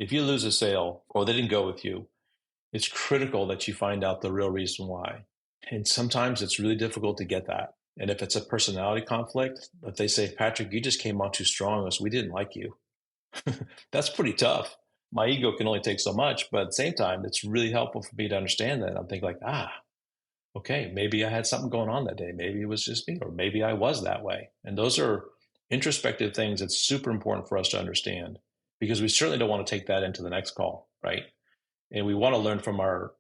if you lose a sale or they didn't go with you, it's critical that you find out the real reason why. And sometimes it's really difficult to get that. And if it's a personality conflict, if they say, Patrick, you just came on too strong, us, we didn't like you. That's pretty tough. My ego can only take so much, but at the same time, it's really helpful for me to understand that. I'm thinking like, okay, maybe I had something going on that day. Maybe it was just me, or maybe I was that way. And those are introspective things that's super important for us to understand, because we certainly don't want to take that into the next call, right? And we want to learn from our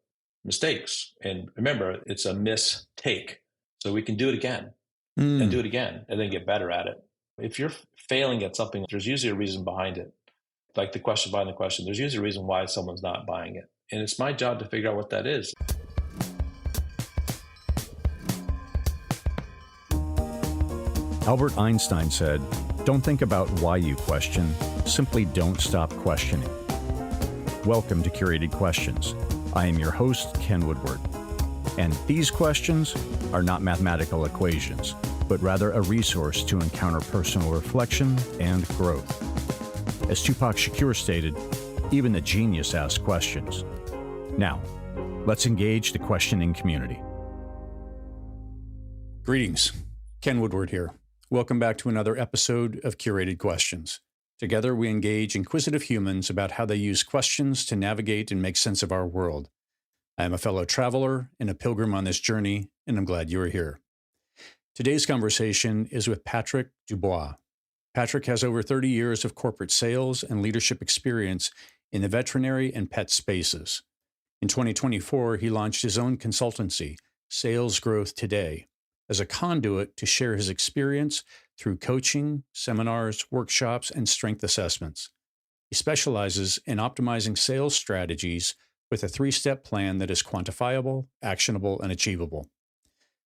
mistakes. And remember, it's a mistake. So we can do it again and do it again and then get better at it. If you're failing at something, there's usually a reason behind it. Like the question behind the question, there's usually a reason why someone's not buying it. And it's my job to figure out what that is. Albert Einstein said, "Don't think about why you question, simply don't stop questioning." Welcome to Curated Questions. I am your host, Ken Woodward. And these questions are not mathematical equations, but rather a resource to encounter personal reflection and growth. As Tupac Shakur stated, even the genius asks questions. Now, let's engage the questioning community. Greetings. Ken Woodward here. Welcome back to another episode of Curated Questions. Together, we engage inquisitive humans about how they use questions to navigate and make sense of our world. I am a fellow traveler and a pilgrim on this journey, and I'm glad you are here. Today's conversation is with Patrick Dubois. Patrick has over 30 years of corporate sales and leadership experience in the veterinary and pet spaces. In 2024, he launched his own consultancy, Sales Growth Today, as a conduit to share his experience through coaching, seminars, workshops, and strength assessments. He specializes in optimizing sales strategies with a 3-step plan that is quantifiable, actionable, and achievable.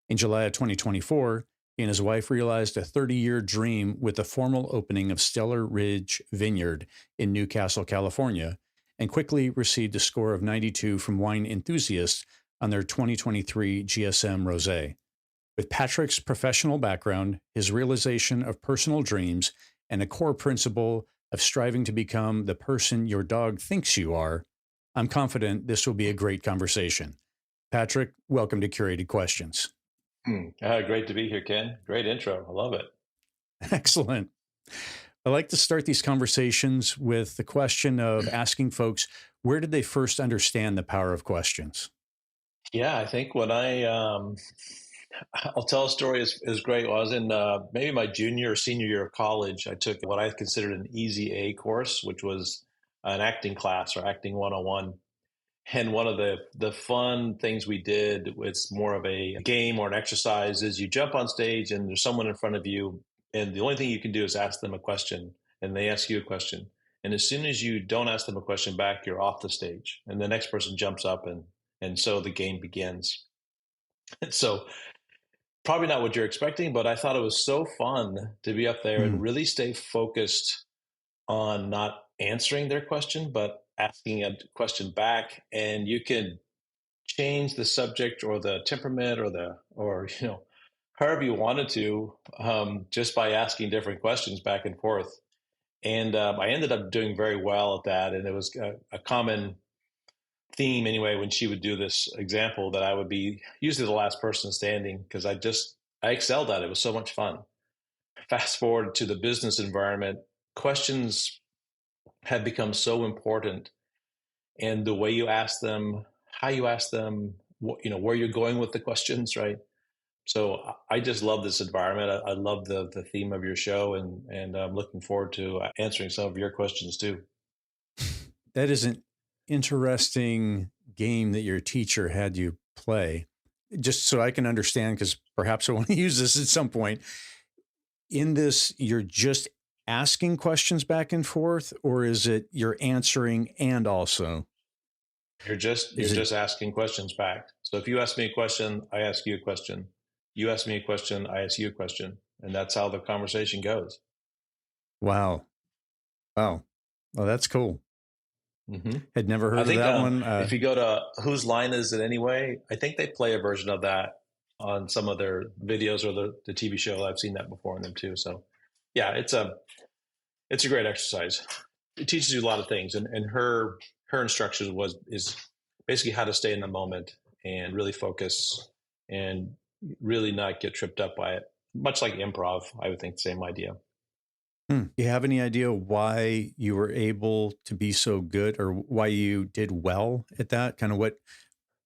In July of 2024, he and his wife realized a 30-year dream with the formal opening of Stellar Ridge Vineyard in Newcastle, California, and quickly received a score of 92 from wine enthusiasts on their 2023 GSM Rose. With Patrick's professional background, his realization of personal dreams, and a core principle of striving to become the person your dog thinks you are, I'm confident this will be a great conversation. Patrick, welcome to Curated Questions. Great to be here, Ken. Great intro. I love it. Excellent. I like to start these conversations with the question of asking folks, where did they first understand the power of questions? Yeah, I think when I'll tell a story is great. When I was in maybe my junior or senior year of college, I took what I considered an easy A course, which was an acting class or acting 101. And one of the fun things we did, it's more of a game or an exercise, is you jump on stage and there's someone in front of you, and the only thing you can do is ask them a question, and they ask you a question. And as soon as you don't ask them a question back, you're off the stage, and the next person jumps up, and so the game begins. And so probably not what you're expecting, but I thought it was so fun to be up there and really stay focused on not answering their question, but asking a question back. And you can change the subject or the temperament or however you wanted to, just by asking different questions back and forth. And I ended up doing very well at that. And it was a common theme anyway, when she would do this example, that I would be usually the last person standing, because I excelled at it. It was so much fun. Fast forward to the business environment, questions have become so important, and the way you ask them, how you ask them, where you're going with the questions, right? So I just love this environment. I love the theme of your show, and I'm looking forward to answering some of your questions too. That is an interesting game that your teacher had you play, just so I can understand, because perhaps I want to use this at some point. In this, you're just asking questions back and forth, or is it you're answering and also? You're just asking questions back. So if you ask me a question, I ask you a question. You ask me a question, I ask you a question. And that's how the conversation goes. Wow. Well, that's cool. Mm-hmm. Had never heard of that one. If you go to Whose Line Is It Anyway? I think they play a version of that on some of their videos or the TV show. I've seen that before in them too. So yeah, it's a great exercise. it teaches you a lot of things, and her instructions is basically how to stay in the moment and really focus and really not get tripped up by it. Much like improv, I would think the same idea. Do you have any idea why you were able to be so good, or why you did well at that? Kind of what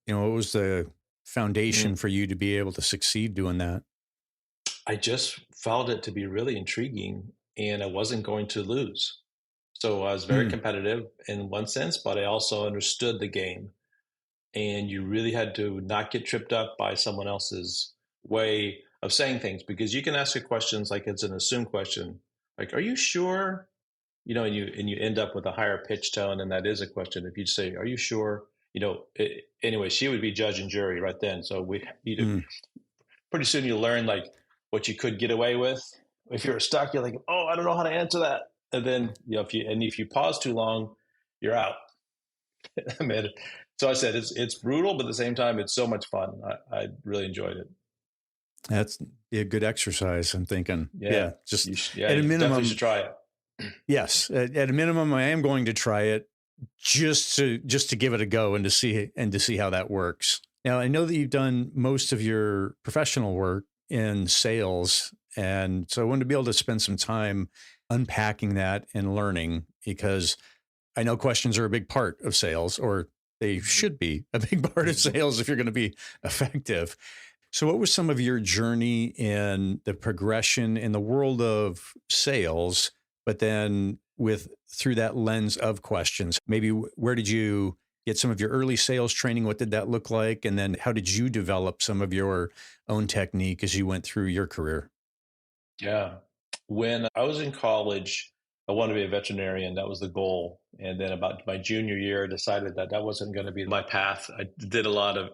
was the foundation Mm. for you to be able to succeed doing that? I just found it to be really intriguing, and I wasn't going to lose. So I was very Mm, competitive in one sense, but I also understood the game. And you really had to not get tripped up by someone else's way of saying things, because you can ask a questions like it's an assumed question, like, "Are you sure?" And you end up with a higher pitch tone, and that is a question. If you say, "Are you sure?" Anyway, she would be judge and jury right then. So mm. pretty soon you learn like what you could get away with. If you're stuck, you're like, "Oh, I don't know how to answer that." And then if you pause too long, you're out. I mean, so I said it's brutal, but at the same time, it's so much fun. I really enjoyed it. That's a good exercise. I'm thinking, Yeah, yeah, just yeah, at a you definitely should minimum, try it. yes, at a minimum, I am going to try it just to give it a go and to see how that works. Now, I know that you've done most of your professional work in sales, and so I wanted to be able to spend some time unpacking that and learning, because I know questions are a big part of sales, or they should be a big part of Mhm. sales if you're going to be effective. So, what was some of your journey in the progression in the world of sales, but then with through that lens of questions? Maybe where did you get some of your early sales training? What did that look like? And then how did you develop some of your own technique as you went through your career? Yeah. When I was in college, I wanted to be a veterinarian. That was the goal. And then about my junior year, I decided that that wasn't going to be my path. I did a lot of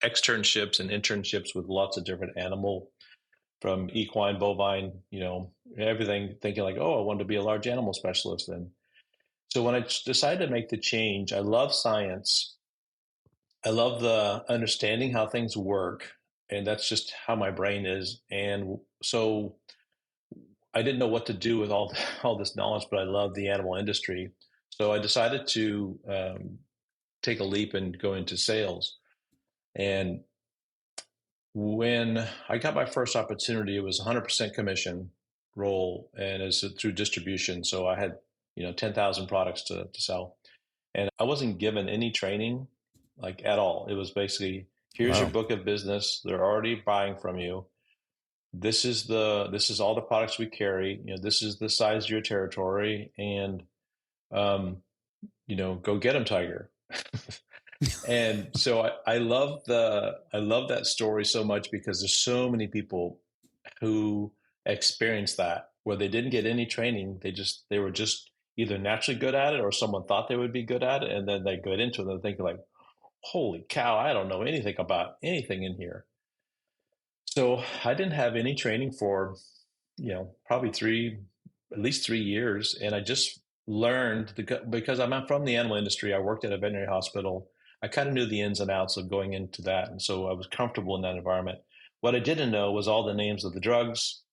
externships and internships with lots of different animal, from equine, bovine, everything, thinking like, oh, I wanted to be a large animal specialist. And so when I decided to make the change, I love science. I love the understanding how things work. And that's just how my brain is. And so I didn't know what to do with all this knowledge, but I love the animal industry. So I decided to take a leap and go into sales. And when I got my first opportunity, it was 100% commission role, and it's through distribution. So I had 10,000 products to sell, and I wasn't given any training, like at all. It was basically, here's your Wow. book of business. They're already buying from you. This is all the products we carry. This is the size of your territory, and um, go get them, Tiger. And so I love that story so much, because there's so many people who experienced that, where they didn't get any training. They were just either naturally good at it, or someone thought they would be good at it, and then they get into it and they're thinking like, holy cow, I don't know anything about anything in here. So I didn't have any training for probably at least 3 years, and I just learned because I'm not from the animal industry. I worked at a veterinary hospital. I kind of knew the ins and outs of going into that, and so I was comfortable in that environment. What I didn't know was all the names of the drugs,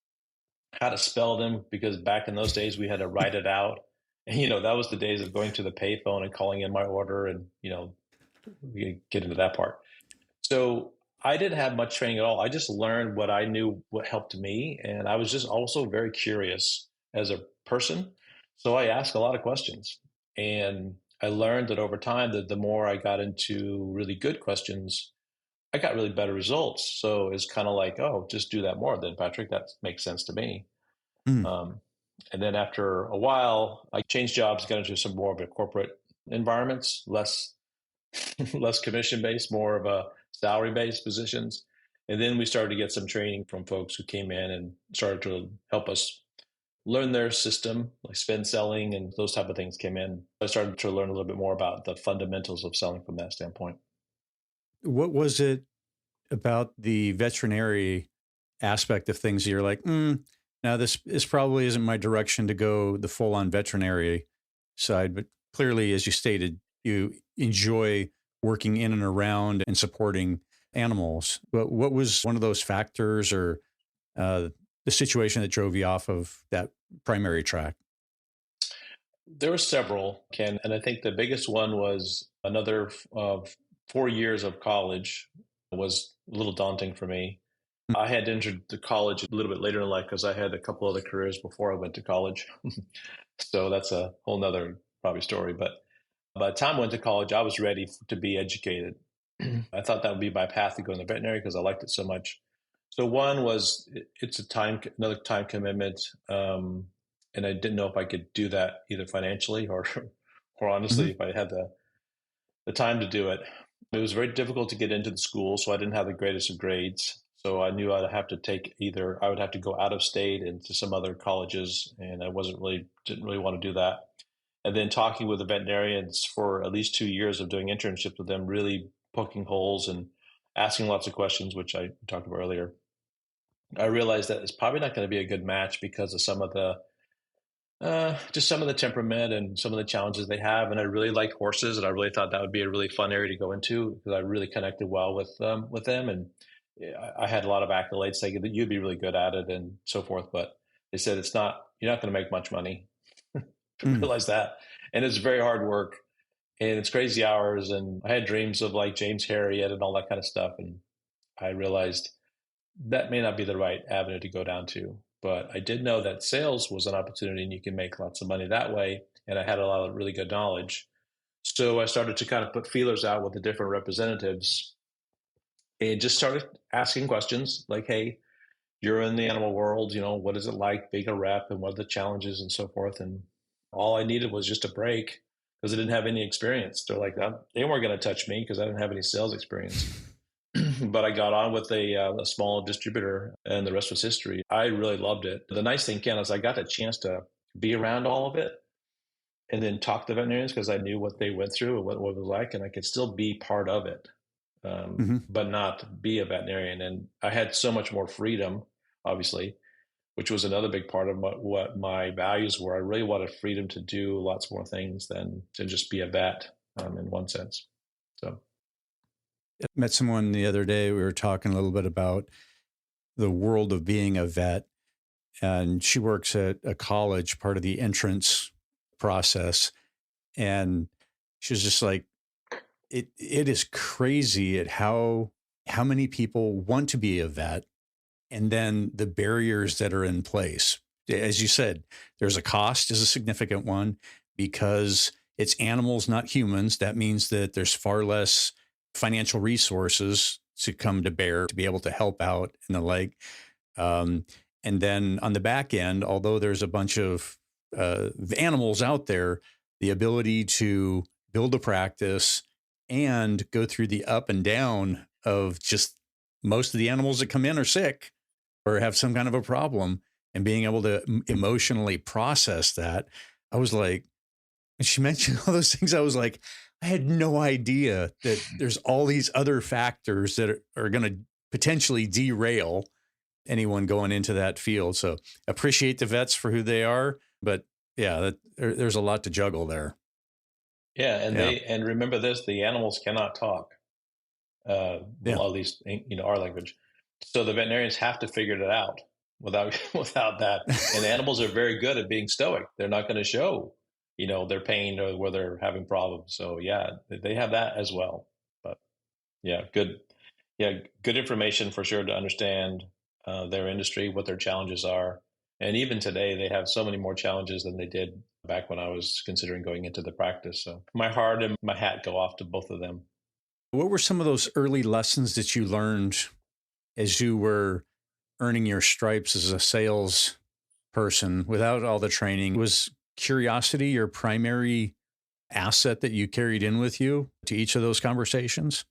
how to spell them, because back in those days we had to write it out. And that was the days of going to the payphone and calling in my order, and we get into that part. So I didn't have much training at all. I just learned what I knew, what helped me. And I was just also very curious as a person. So I asked a lot of questions. And I learned that over time, that the more I got into really good questions, I got really better results. So it's kind of like, oh, just do that more then, Patrick. That makes sense to me. Mm. Um, and then after a while, I changed jobs, got into some more of a corporate environments, less commission based, more of a salary based positions. And then we started to get some training from folks who came in and started to help us learn their system, like spend selling and those type of things came in. I started to learn a little bit more about the fundamentals of selling from that standpoint. What was it about the veterinary aspect of things that you're like, now this probably isn't my direction to go the full on veterinary side, but clearly, as you stated, you enjoy working in and around and supporting animals. But what was one of those factors, or uh, the situation that drove you off of that primary track? There were several, Ken, and I think the biggest one was another 4 years of college was a little daunting for me. I had entered the college a little bit later in life because I had a couple other careers before I went to college. So that's a whole nother probably story. But by the time I went to college, I was ready to be educated. I thought that would be my path to go in the veterinary because I liked it so much. So one was it's another time commitment, and I didn't know if I could do that either financially or Hmm. honestly if I had the time to do it. It was very difficult to get into the school, so I didn't have the greatest of grades. So I knew I'd have to take either I would have to go out of state into some other colleges, and I wasn't really didn't really want to do that. And then talking with the veterinarians for at least 2 years of doing internships with them, really poking holes and asking lots of questions, which I talked about earlier. I realized that it's probably not going to be a good match because of some of the just some of the temperament and some of the challenges they have. And I really like horses, and I really thought that would be a really fun area to go into because I really connected well with them. And yeah, I had a lot of accolades saying that you'd be really good at it and so forth. But they said it's not you're not going to make much money. Mm. Realize that, and it's very hard work and it's crazy hours. And I had dreams of like James Harriet and all that kind of stuff. And I realized that may not be the right avenue to go down to. But I did know that sales was an opportunity and you can make lots of money that way. And I had a lot of really good knowledge. So I started to kind of put feelers out with the different representatives and just started asking questions like, hey, you're in the animal world, what is it like being a rep and what are the challenges and so forth? And all I needed was just a break because I didn't have any experience. They're like, they weren't going to touch me because I didn't have any sales experience. But I got on with a small distributor, and the rest was history. I really loved it. The nice thing, Ken, is I got a chance to be around all of it and then talk to veterinarians because I knew what they went through and what it was like, and I could still be part of it, Hmm. but not be a veterinarian. And I had so much more freedom, obviously, which was another big part of what my values were. I really wanted freedom to do lots more things than to just be a vet in one sense. So. I met someone the other day. We were talking a little bit about the world of being a vet, and she works at a college, part of the entrance process. And she was just like, it is crazy at how many people want to be a vet and then the barriers that are in place. As you said, there's a cost is a significant one because it's animals, not humans. That means that there's far less financial resources to come to bear to be able to help out and the like. Um, and then on the back end, although there's a bunch of animals out there, the ability to build a practice and go through the up and down of just most of the animals that come in are sick or have some kind of a problem, and being able to emotionally process that. I was like, and she mentioned all those things. I was like, I had no idea that there's all these other factors that are going to potentially derail anyone going into that field. So appreciate the vets for who they are, but yeah, there's a lot to juggle there. Yeah, Yeah. and remember this: the animals cannot talk. Yeah. Well, at least our language. So the veterinarians have to figure it out without without that. And animals are very good at being stoic. They're not going to show their pain or where they're having problems. So yeah, they have that as well. But yeah, good. Yeah, good information for sure to understand their industry, what their challenges are. And even today, they have so many more challenges than they did back when I was considering going into the practice. So my heart and my hat go off to both of them. What were some of those early lessons that you learned as you were earning your stripes as a sales person without all the training? Was curiosity your primary asset that you carried in with you to each of those conversations?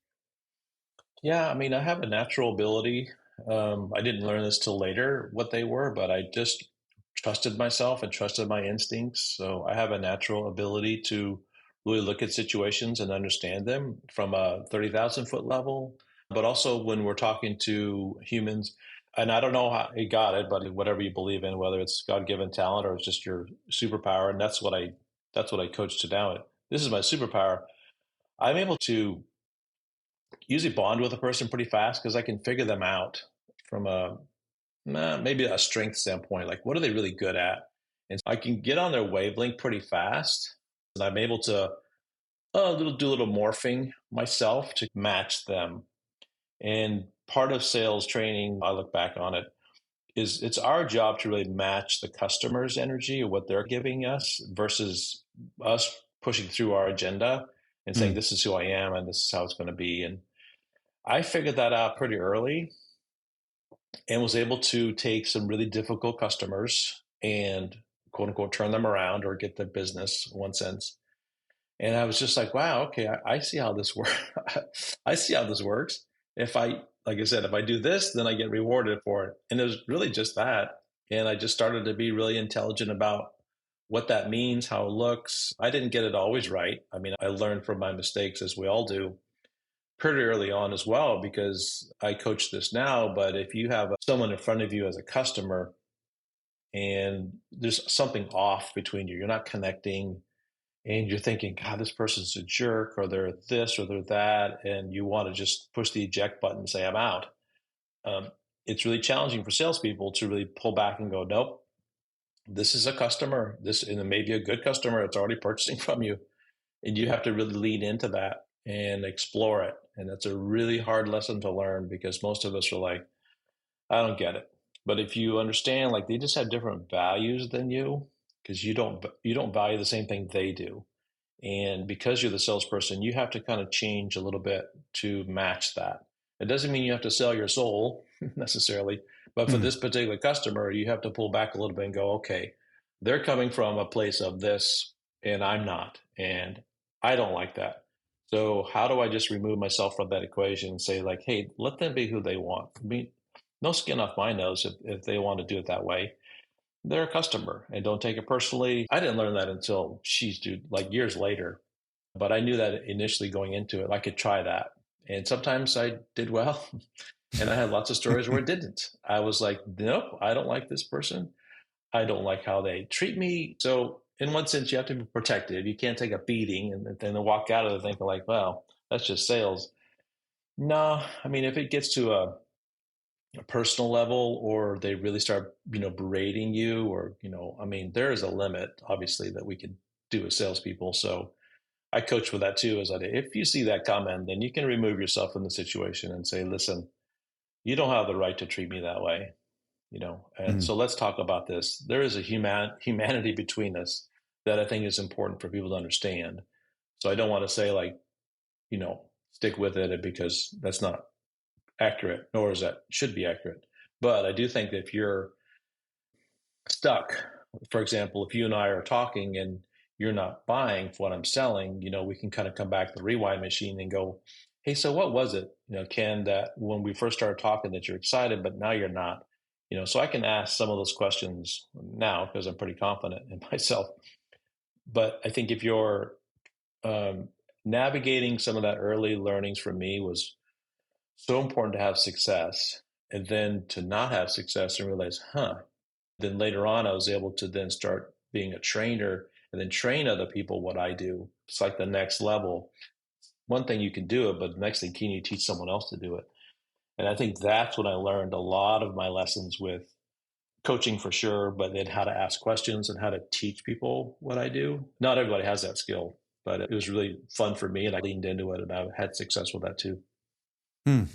Yeah, I mean, I have a natural ability. I didn't learn this till later what they were, but I just trusted myself and trusted my instincts. So I have a natural ability to really look at situations and understand them from a 30,000 foot level, but also when we're talking to humans. And I don't know how he got it, but whatever you believe in, whether it's God-given talent or it's just your superpower, and that's what I coached to now. This is my superpower. I'm able to usually bond with a person pretty fast because I can figure them out from maybe a strength standpoint. Like, what are they really good at? And I can get on their wavelength pretty fast. And I'm able to do a little morphing myself to match them. And part of sales training, I look back on it, is it's our job to really match the customer's energy or what they're giving us versus us pushing through our agenda and saying, Mm, this is who I am and this is how it's going to be. And I figured that out pretty early and was able to take some really difficult customers and quote unquote turn them around or get the business in one sense. And I was just like, wow, okay, I see how this works. I see how this works. If I, like I said, if I do this, then I get rewarded for it. And it was really just that. And I just started to be really intelligent about what that means, how it looks. I didn't get it always right. I mean, I learned from my mistakes as we all do pretty early on as well, because I coach this now. But if you have someone in front of you as a customer and there's something off between you, you're not connecting, and you're thinking, God, this person's a jerk, or they're this, or they're that, and you want to just push the eject button and say, I'm out. Um, it's really challenging for salespeople to really pull back and go, nope, this is a customer. This, and it may be a good customer. It's already purchasing from you. And you have to really lean into that and explore it. And that's a really hard lesson to learn because most of us are like, I don't get it. But if you understand, like they just have different values than you because you don't value the same thing they do. And because you're the salesperson, you have to kind of change a little bit to match that. It doesn't mean you have to sell your soul necessarily, but for mm, this particular customer, you have to pull back a little bit and go, okay, they're coming from a place of this, and I'm not. And I don't like that. So how do I just remove myself from that equation and say, like, hey, let them be who they want? I mean, no skin off my nose if they want to do it that way. They're a customer and don't take it personally. I didn't learn that until she's dude, like years later. But I knew that initially going into it, I could try that. And sometimes I did well. And I had lots of stories where it didn't. I was like, nope, I don't like this person. I don't like how they treat me. So in one sense, you have to be protective. You can't take a beating and then walk out of it thinking like, well, that's just sales. No, I mean, if it gets to a personal level or they really start berating you or I mean there is a limit obviously that we can do as salespeople. So I coach with that too, is that if you see that comment, then you can remove yourself from the situation and say, listen, you don't have the right to treat me that way, and mm. so let's talk about this. There is a humanity between us that I think is important for people to understand. So I don't want to say like, stick with it because that's not accurate, nor is that should be accurate. But I do think that if you're stuck, for example, if you and I are talking and you're not buying for what I'm selling, we can kind of come back to the rewind machine and go, hey, so what was it, Ken, that when we first started talking that you're excited, but now you're not? So I can ask some of those questions now because I'm pretty confident in myself. But I think if you're um, navigating some of that early learnings for me was so important to have success and then to not have success and realize, then later on, I was able to then start being a trainer and then train other people what I do. It's like the next level. One thing you can do it, but the next thing, can you teach someone else to do it? And I think that's when I learned a lot of my lessons with coaching for sure, but then how to ask questions and how to teach people what I do. Not everybody has that skill, but it was really fun for me and I leaned into it and I had success with that too. Mm.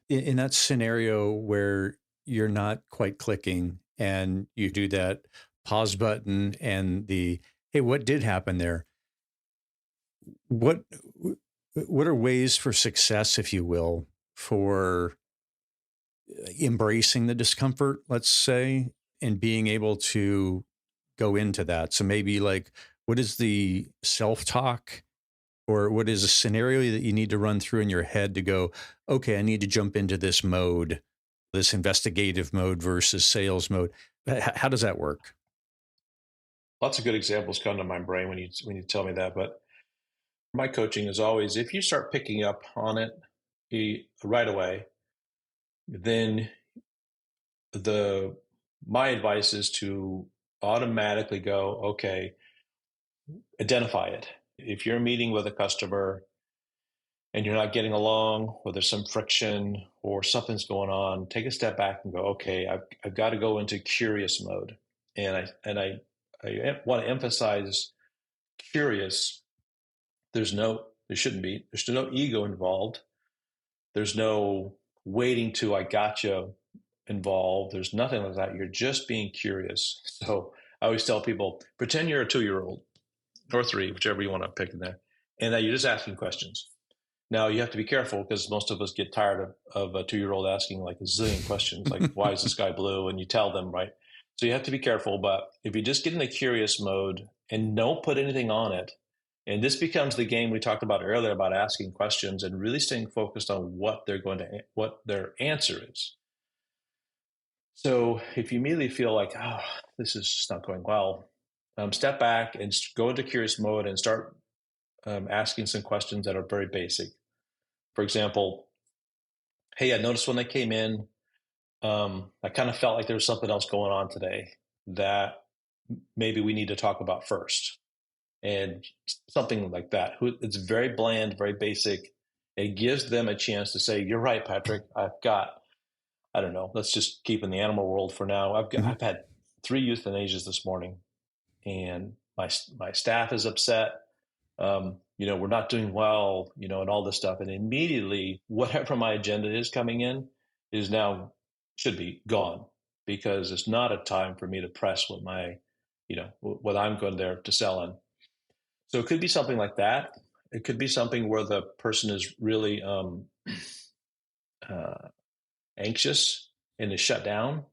In that scenario where you're not quite clicking and you do that pause button and the, hey, what did happen there? What what are ways for success, if you will, for embracing the discomfort, let's say, and being able to go into that? So maybe like, what is the self-talk or what is a scenario that you need to run through in your head to go, okay, I need to jump into this mode, this investigative mode versus sales mode? How does that work? Lots of good examples come to my brain when you tell me that, but my coaching is always if you start picking up on it right away, then the my advice is to automatically go, okay, identify it. If you're meeting with a customer and you're not getting along, or there's some friction or something's going on, take a step back and go, okay, I've got to go into curious mode. And I want to emphasize curious. There shouldn't be. There's no ego involved. There's no waiting to I gotcha involved. There's nothing like that. You're just being curious. So I always tell people, pretend you're a 2-year-old or 3, whichever you want to pick in there, and that you're just asking questions. Now you have to be careful because most of us get tired of a 2-year-old asking like a zillion questions, like why is the sky blue? And you tell them, right? So you have to be careful. But if you just get in the curious mode and don't put anything on it, and this becomes the game we talked about earlier about asking questions and really staying focused on what their answer is. So if you immediately feel like, oh, this is just not going well, step back and go into curious mode and start asking some questions that are very basic. For example, hey, I noticed when they came in, I kind of felt like there was something else going on today that maybe we need to talk about first. And something like that. It's very bland, very basic. It gives them a chance to say, you're right, Patrick. I don't know, let's just keep in the animal world for now. I've had 3 euthanasias this morning, and my staff is upset. We're not doing well, and all this stuff. And immediately, whatever my agenda is coming in is now should be gone, because it's not a time for me to press what I'm going there to sell in. So it could be something like that. It could be something where the person is really anxious and is shut down.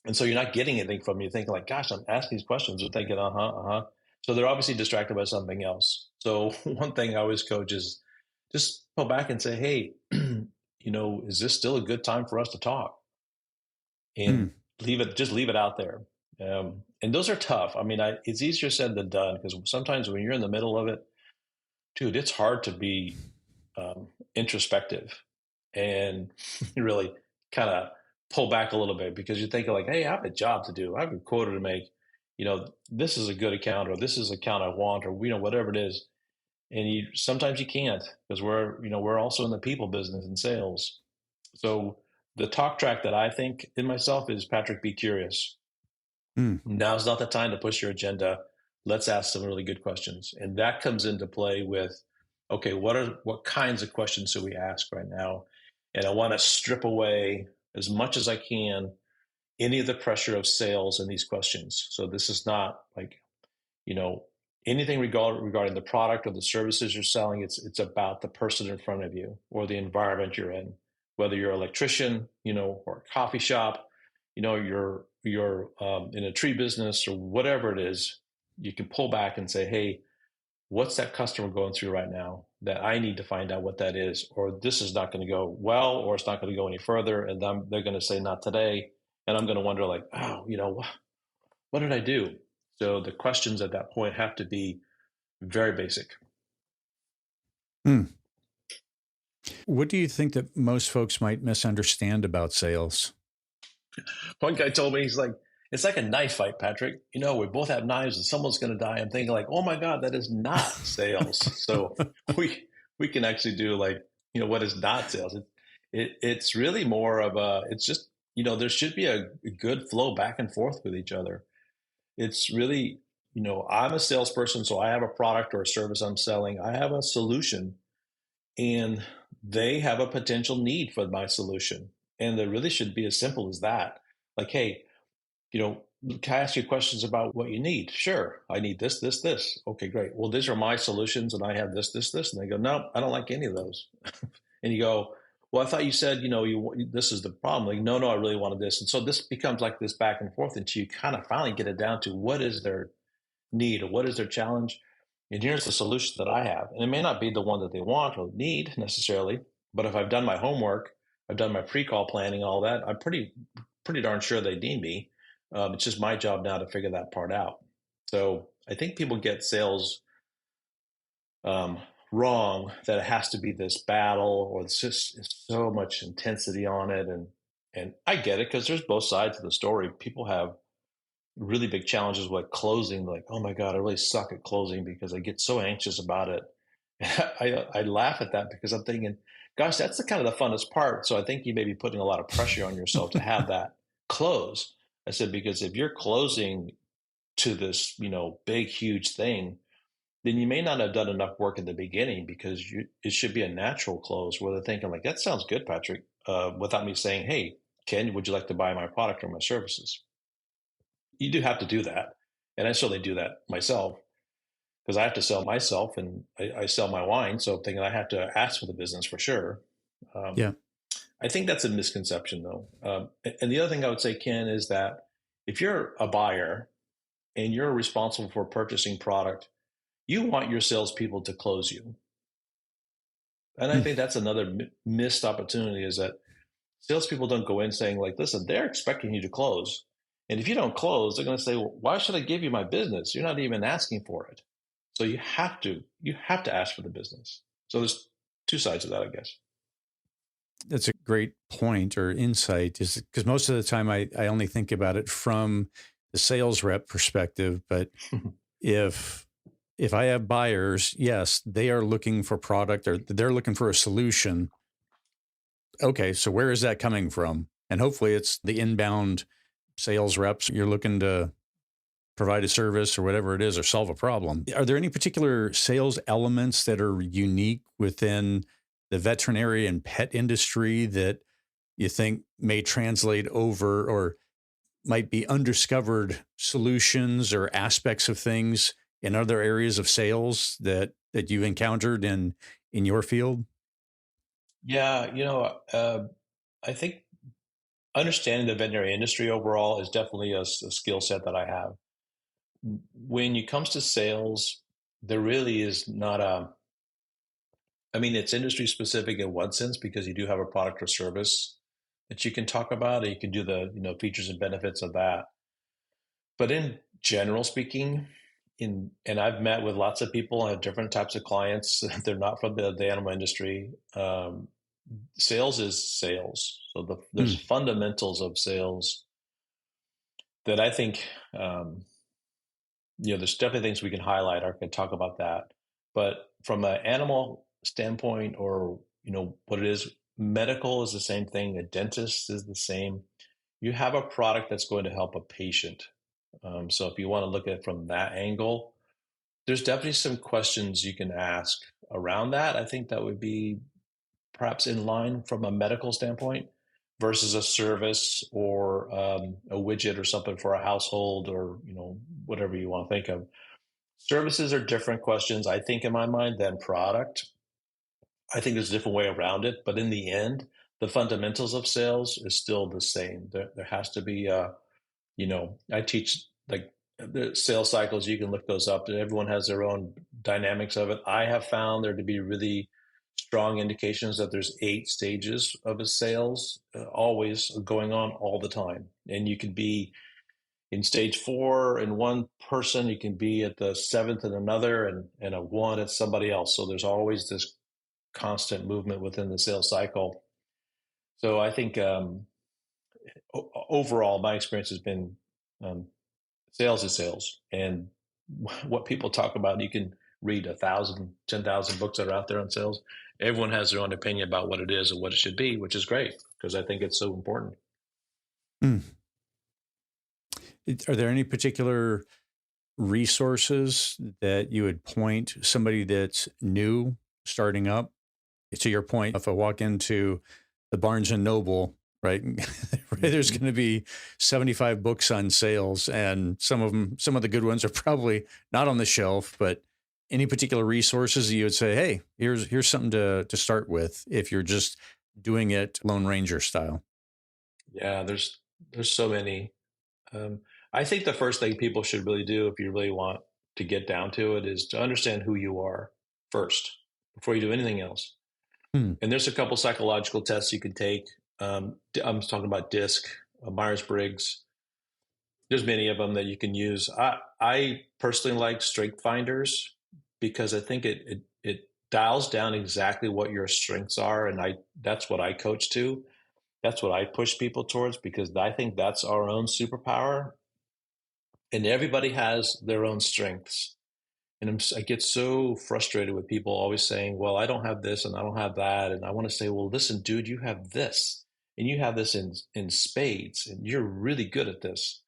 And so you're not getting anything from you thinking like, gosh, I'm asking these questions. They're thinking, uh-huh. So they're obviously distracted by something else. So one thing I always coach is just pull back and say, hey, is this still a good time for us to talk? And leave it out there. And those are tough. I mean, it's easier said than done, because sometimes when you're in the middle of it, dude, it's hard to be introspective and really kind of pull back a little bit, because you're thinking like, hey, I have a job to do. I have a quota to make. This is a good account, or this is an account I want, or whatever it is. And sometimes you can't, because we're also in the people business and sales. So the talk track that I think in myself is, Patrick, be curious. Now's not the time to push your agenda. Let's ask some really good questions. And that comes into play with, okay, what kinds of questions should we ask right now? And I want to strip away as much as I can any of the pressure of sales in these questions. So this is not like, anything regarding the product or the services you're selling. It's about the person in front of you or the environment you're in, whether you're an electrician, or a coffee shop, you're in a tree business or whatever it is. You can pull back and say, hey, what's that customer going through right now that I need to find out what that is, or this is not going to go well, or it's not going to go any further. And they're going to say, not today. And I'm going to wonder like, oh, what did I do? So the questions at that point have to be very basic. What do you think that most folks might misunderstand about sales? One guy told me, he's like, it's like a knife fight, Patrick. We both have knives and someone's going to die. I'm thinking like, oh my God, that is not sales. So we can actually do like, what is not sales? It's really more of it's just, there should be a good flow back and forth with each other. It's really, I'm a salesperson, so I have a product or a service I'm selling. I have a solution, and they have a potential need for my solution. And there really should be as simple as that. Like, hey, can I ask you questions about what you need? Sure. I need this, this, this. Okay, great. Well, these are my solutions, and I have this, this, this. And they go, no, I don't like any of those. And you go, well, I thought you said, this is the problem. Like, no, I really wanted this. And so this becomes like this back and forth until you kind of finally get it down to what is their need or what is their challenge. And here's the solution that I have. And it may not be the one that they want or need necessarily, but if I've done my homework, I've done my pre-call planning, all that, I'm pretty darn sure they need me. It's just my job now to figure that part out. So I think people get sales wrong, that it has to be this battle, or it's just so much intensity on it. And I get it, because there's both sides of the story. People have really big challenges with closing. Like, oh my God, I really suck at closing because I get so anxious about it. I laugh at that, because I'm thinking, gosh, that's the kind of the funnest part. So I think you may be putting a lot of pressure on yourself to have that close. I said, because if you're closing to this, big, huge thing, then you may not have done enough work in the beginning because it should be a natural close where they're thinking like, that sounds good, Patrick, without me saying, hey, Ken, would you like to buy my product or my services? You do have to do that. And I certainly do that myself because I have to sell myself and I sell my wine. So I'm thinking I have to ask for the business for sure. Um, Yeah. I think that's a misconception though. And the other thing I would say, Ken, is that if you're a buyer and you're responsible for purchasing product, you want your salespeople to close you. And I Hmm. think that's another missed opportunity is that salespeople don't go in saying like, listen, they're expecting you to close. And if you don't close, they're going to say, well, why should I give you my business? You're not even asking for it. So you have to ask for the business. So there's two sides of that, I guess. That's a great point or insight, is because most of the time I only think about it from the sales rep perspective. But if I have buyers, yes, they are looking for product or they're looking for a solution. Okay, so where is that coming from? And hopefully it's the inbound sales reps. You're looking to provide a service or whatever it is or solve a problem. Are there any particular sales elements that are unique within the veterinary and pet industry that you think may translate over or might be undiscovered solutions or aspects of things in other areas of sales that you've encountered in your field? Yeah, I think understanding the veterinary industry overall is definitely a skill set that I have. When it comes to sales, there really is not I mean, it's industry specific in one sense because you do have a product or service that you can talk about, and you can do the features and benefits of that. But in general speaking, and I've met with lots of people and different types of clients. They're not from the animal industry. Sales is sales. So there's Hmm. fundamentals of sales that I think there's definitely things we can highlight or can talk about that. But from an animal standpoint, or what it is, medical is the same thing. A dentist is the same. You have a product that's going to help a patient. So if you want to look at it from that angle, there's definitely some questions you can ask around that. I think that would be perhaps in line from a medical standpoint versus a service or a widget or something for a household or whatever you want to think of. Services are different questions, I think, in my mind, than product. I think there's a different way around it, but in the end, the fundamentals of sales is still the same. There has to be I teach like the sales cycles. You can look those up. Everyone has their own dynamics of it. I have found there to be really strong indications that there's 8 stages of a sales always going on all the time. And you could be in stage 4 in one person, you can be at the 7th in another, and a 1 at somebody else. So there's always this constant movement within the sales cycle. So I think overall, my experience has been um, sales is sales, and what people talk about, you can read 1,000, 10,000 books that are out there on sales. Everyone has their own opinion about what it is and what it should be, which is great because I think it's so important. Hmm. Are there any particular resources that you would point somebody that's new starting up? To your point, if I walk into the Barnes and Noble, right, there's going to be 75 books on sales, and some of the good ones are probably not on the shelf. But any particular resources that you would say, hey, here's something to start with if you're just doing it Lone Ranger style? Yeah, there's so many. Um, I think the first thing people should really do, if you really want to get down to it, is to understand who you are first before you do anything else. Hmm. And there's a couple psychological tests you can take. I'm talking about DISC, Myers Briggs. There's many of them that you can use. I personally like Strength Finders because I think it dials down exactly what your strengths are, and that's what I coach to. That's what I push people towards because I think that's our own superpower, and everybody has their own strengths. And I get so frustrated with people always saying, well, I don't have this and I don't have that. And I want to say, well, listen, dude, you have this. and you have this in spades, and you're really good at this.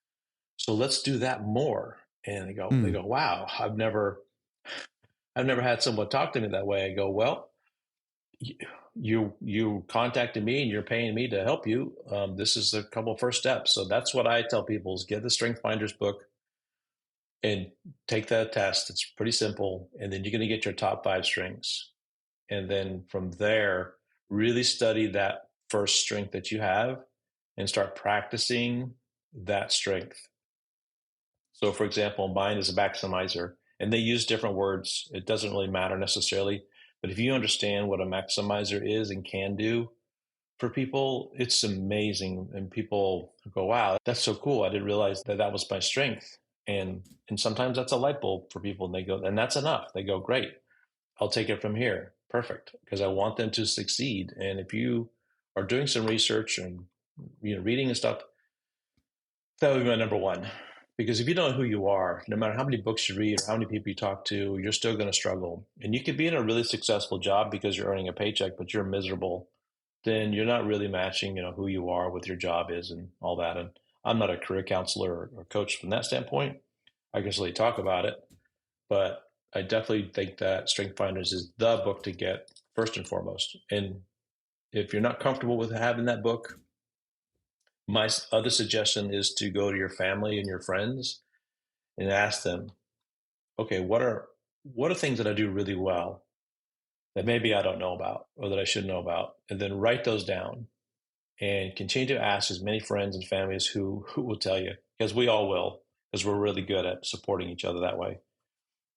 So let's do that more. And they go, wow, I've never had someone talk to me that way. I go, well, you contacted me and you're paying me to help you. This is a couple of first steps. So that's what I tell people is get the Strength Finders book and take that test. It's pretty simple. And then you're going to get your top 5 strengths. And then from there, really study that first strength that you have and start practicing that strength. So for example, mine is a maximizer, and they use different words. It doesn't really matter necessarily, but if you understand what a maximizer is and can do for people, it's amazing. And people go, wow, that's so cool. I didn't realize that that was my strength. And sometimes that's a light bulb for people, and they go, and that's enough. They go, great, I'll take it from here. Perfect. Because I want them to succeed. And if you are doing some research and reading and stuff, that would be my number one. Because if you don't know who you are, no matter how many books you read or how many people you talk to, you're still going to struggle. And you could be in a really successful job because you're earning a paycheck, but you're miserable. Then you're not really matching, who you are, what your job is, and all that. And I'm not a career counselor or coach from that standpoint. I can really talk about it, but I definitely think that Strength Finders is the book to get first and foremost. And if you're not comfortable with having that book, my other suggestion is to go to your family and your friends and ask them, okay, what are things that I do really well that maybe I don't know about or that I should know about? And then write those down and continue to ask as many friends and families who will tell you, because we all will, because we're really good at supporting each other that way.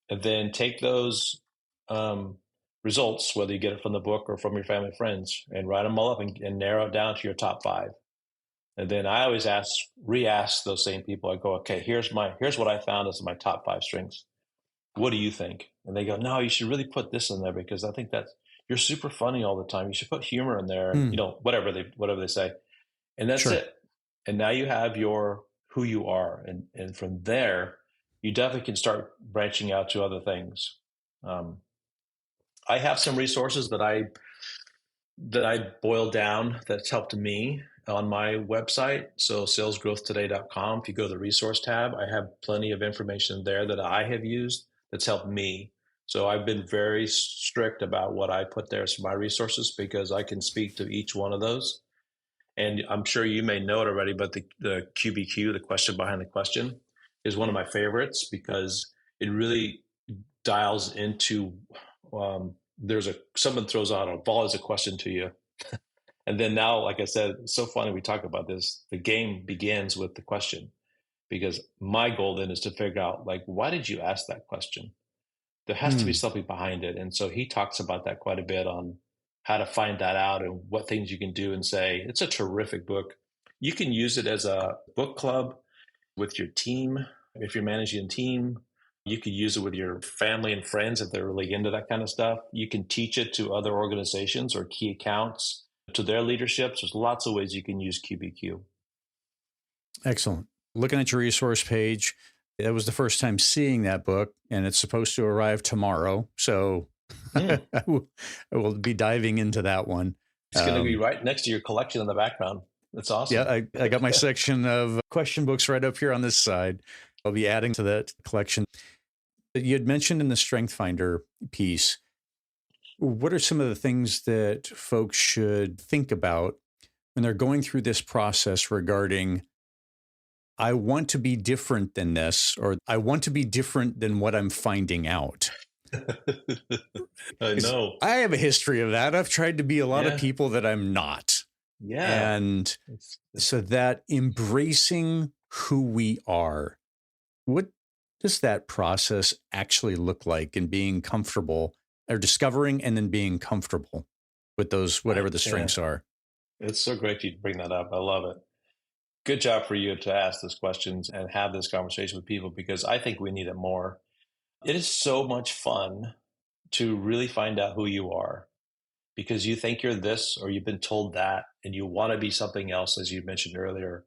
And then take those results, whether you get it from the book or from your family and friends, and write them all up and narrow it down to your top 5. And then I always re-ask those same people. I go, okay, here's what I found as my top 5 strengths. What do you think? And they go, no, you should really put this in there because I think you're super funny all the time. You should put humor in there, and, whatever they say. And that's it. And now you have who you are. And from there, you definitely can start branching out to other things. I have some resources that I boiled down that's helped me on my website. So salesgrowthtoday.com. If you go to the resource tab, I have plenty of information there that I have used that's helped me. So I've been very strict about what I put there as my resources because I can speak to each one of those. And I'm sure you may know it already, but the QBQ, the question behind the question, is one of my favorites because it really dials into someone throws out a ball as a question to you. And then now, like I said, it's so funny we talk about this. The game begins with the question because my goal then is to figure out, why did you ask that question? There has to be something behind it. And so he talks about that quite a bit on how to find that out and what things you can do and say. It's a terrific book. You can use it as a book club with your team. If you're managing a team, you could use it with your family and friends if they're really into that kind of stuff. You can teach it to other organizations or key accounts, to their leaderships. There's lots of ways you can use QBQ. Excellent. Looking at your resource page, that was the first time seeing that book, and it's supposed to arrive tomorrow. So I will be diving into that one. It's going to be right next to your collection in the background. That's awesome. Yeah, I got my section of question books right up here on this side. I'll be adding to that collection. You had mentioned in the Strength Finder piece, what are some of the things that folks should think about when they're going through this process regarding, I want to be different than this, or I want to be different than what I'm finding out? I know. I have a history of that. I've tried to be a lot of people that I'm not. Yeah. And so that embracing who we are, what does that process actually look like in being comfortable or discovering and then being comfortable with those, whatever the strengths are? It's so great you bring that up. I love it. Good job for you to ask those questions and have this conversation with people because I think we need it more. It is so much fun to really find out who you are because you think you're this or you've been told that and you want to be something else, as you mentioned earlier.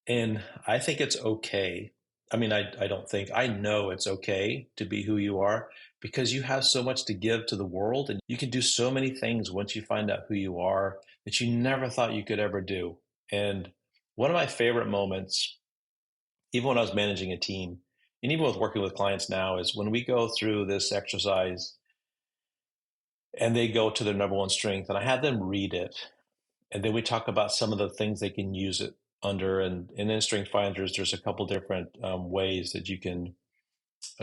And I think it's okay. I mean, I don't think, I know it's okay to be who you are because you have so much to give to the world and you can do so many things once you find out who you are that you never thought you could ever do. And one of my favorite moments, even when I was managing a team, and even with working with clients now, is when we go through this exercise and they go to their number one strength, and I have them read it. And then we talk about some of the things they can use it under. And in Strength Finders, there's a couple different ways that you can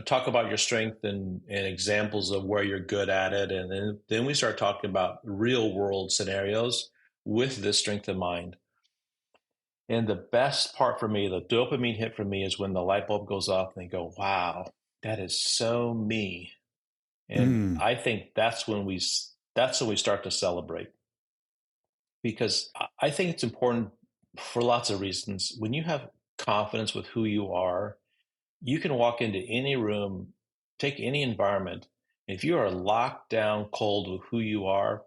talk about your strength and examples of where you're good at it. And then we start talking about real world scenarios with this strength in mind. And the best part for me, the dopamine hit for me, is when the light bulb goes off and they go, wow, that is so me. And I think that's when we start to celebrate, because I think it's important for lots of reasons. When you have confidence with who you are, you can walk into any room, take any environment. If you are locked down cold with who you are,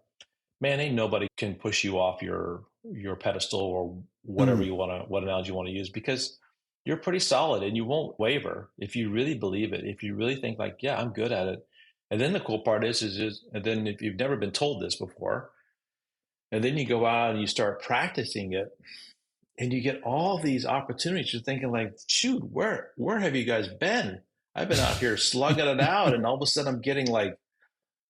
man, ain't nobody can push you off your pedestal or whatever what analogy you want to use, because you're pretty solid and you won't waver if you really believe it. If you really think like, yeah, I'm good at it. And then the cool part is and then if you've never been told this before, and then you go out and you start practicing it, and you get all these opportunities. You're thinking like, shoot, where have you guys been? I've been out here slugging it out, and all of a sudden I'm getting like,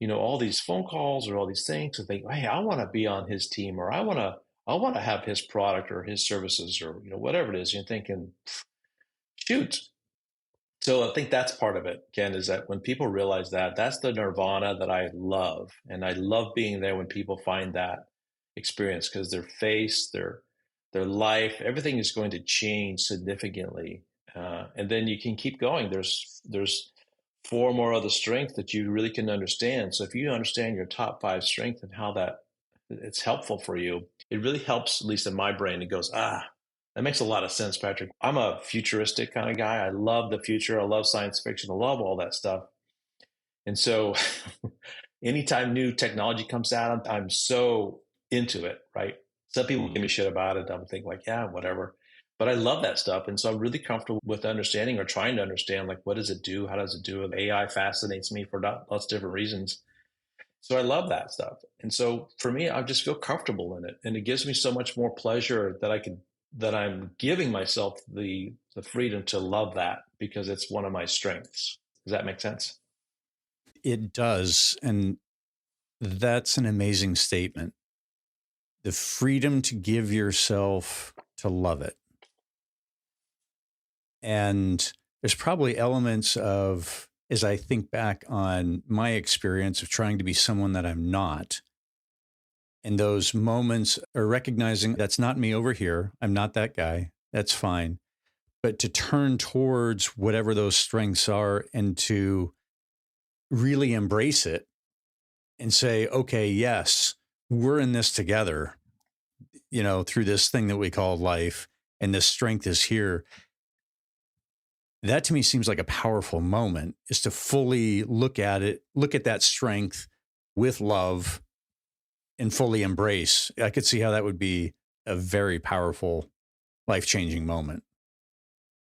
all these phone calls or all these things, and think, hey, I want to be on his team, or I want to have his product or his services, or whatever it is. You're thinking, shoot. So I think that's part of it, Ken, is that when people realize that, that's the nirvana that I love. And I love being there when people find that experience, because their face, their life, everything is going to change significantly. And then you can keep going. There's four more other strengths that you really can understand. So if you understand your top five strengths and how that it's helpful for you, it really helps, at least in my brain. It goes, that makes a lot of sense, Patrick. I'm a futuristic kind of guy. I love the future. I love science fiction. I love all that stuff. And so anytime new technology comes out, I'm so into it, right? Some people give me shit about it. I'm thinking like, yeah, whatever. But I love that stuff. And so I'm really comfortable with understanding, or trying to understand, like, what does it do? How does it do it? AI fascinates me for lots of different reasons. So I love that stuff. And so for me, I just feel comfortable in it. And it gives me so much more pleasure that I'm giving myself the freedom to love that, because it's one of my strengths. Does that make sense? It does. And that's an amazing statement. The freedom to give yourself to love it. And there's probably elements of, as I think back on my experience of trying to be someone that I'm not, and those moments are recognizing that's not me over here. I'm not that guy. That's fine. But to turn towards whatever those strengths are and to really embrace it and say, okay, yes, we're in this together, through this thing that we call life, and this strength is here. That to me seems like a powerful moment, is to fully look at that strength with love and fully embrace. I could see how that would be a very powerful, life-changing moment.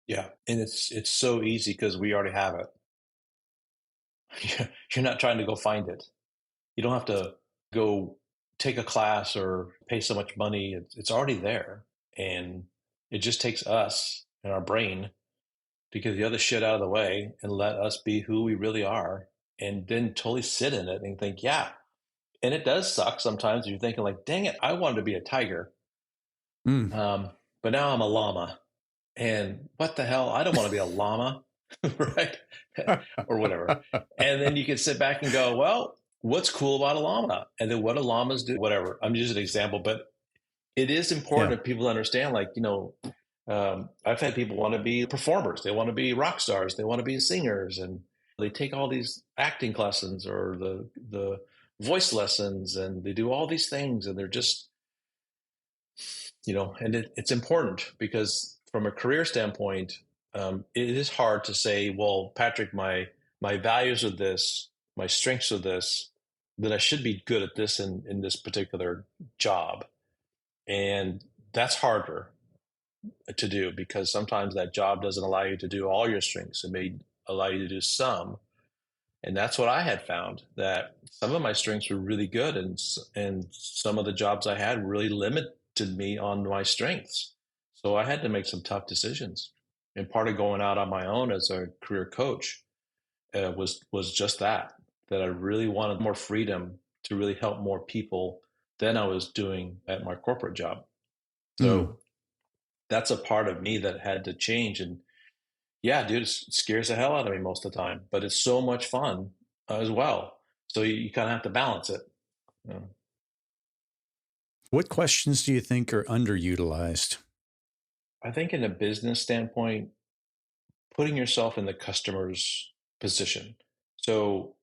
Yeah. And it's so easy because we already have it. You're not trying to go find it. You don't have to go take a class or pay so much money. It's already there. And it just takes us and our brain to get the other shit out of the way and let us be who we really are, and then totally sit in it and think, yeah. And it does suck sometimes. You're thinking like, dang it, I wanted to be a tiger. But now I'm a llama. And what the hell? I don't want to be a llama, right? Or whatever. And then you can sit back and go, well, what's cool about a llama? And then what do llamas do? Whatever. I'm using an example, but it is important that people understand, like, I've had people want to be performers. They want to be rock stars. They want to be singers. And they take all these acting lessons or the voice lessons, and they do all these things. And they're just, and it's important, because from a career standpoint, it is hard to say, well, Patrick, my values are this, my strengths are this, that I should be good at this in this particular job. And that's harder to do, because sometimes that job doesn't allow you to do all your strengths. It may allow you to do some. And that's what I had found, that some of my strengths were really good, and some of the jobs I had really limited me on my strengths. So I had to make some tough decisions. And part of going out on my own as a career coach was just that I really wanted more freedom to really help more people than I was doing at my corporate job. Mm. So that's a part of me that had to change. And yeah, dude, it scares the hell out of me most of the time, but it's so much fun as well. So you kind of have to balance it. You know? What questions do you think are underutilized? I think in a business standpoint, putting yourself in the customer's position. So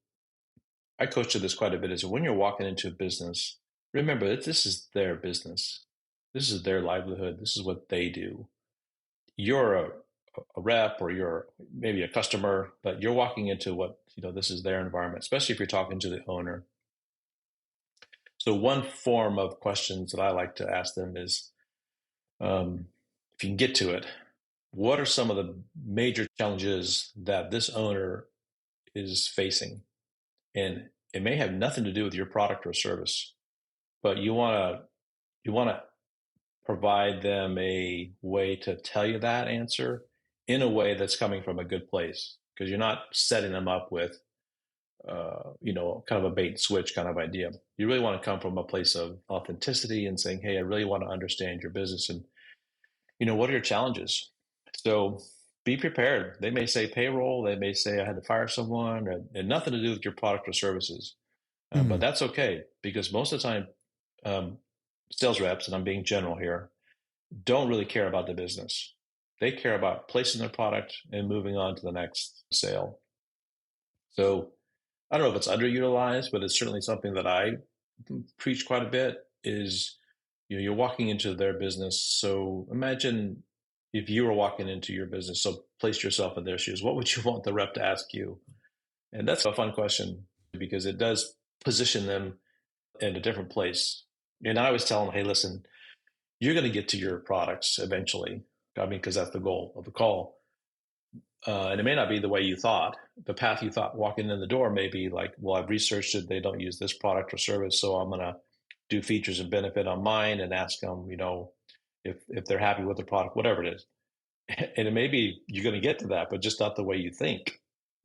I coach to this quite a bit, is when you're walking into a business, remember that this is their business. This is their livelihood. This is what they do. You're a rep, or you're maybe a customer, but you're walking into what, this is their environment, especially if you're talking to the owner. So one form of questions that I like to ask them is, if you can get to it, what are some of the major challenges that this owner is facing? And it may have nothing to do with your product or service, but you want to provide them a way to tell you that answer in a way that's coming from a good place, because you're not setting them up with kind of a bait and switch kind of idea. You really want to come from a place of authenticity and saying, hey, I really want to understand your business, and what are your challenges? So be prepared. They may say payroll, they may say I had to fire someone, and nothing to do with your product or services. But Mm. that's okay, because most of the time, sales reps, and I'm being general here, don't really care about the business. They care about placing their product and moving on to the next sale. So I don't know if it's underutilized, but it's certainly something that I preach quite a bit. Is you're walking into their business. So imagine if you were walking into your business. So place yourself in their shoes. What would you want the rep to ask you? And that's a fun question, because it does position them in a different place. And I always tell them, hey, listen, you're going to get to your products eventually. I mean, because that's the goal of the call. And it may not be the way you thought. The path you thought walking in the door may be like, well, I've researched it. They don't use this product or service, so I'm going to do features and benefit on mine and ask them, if they're happy with the product, whatever it is. And it may be you're going to get to that, but just not the way you think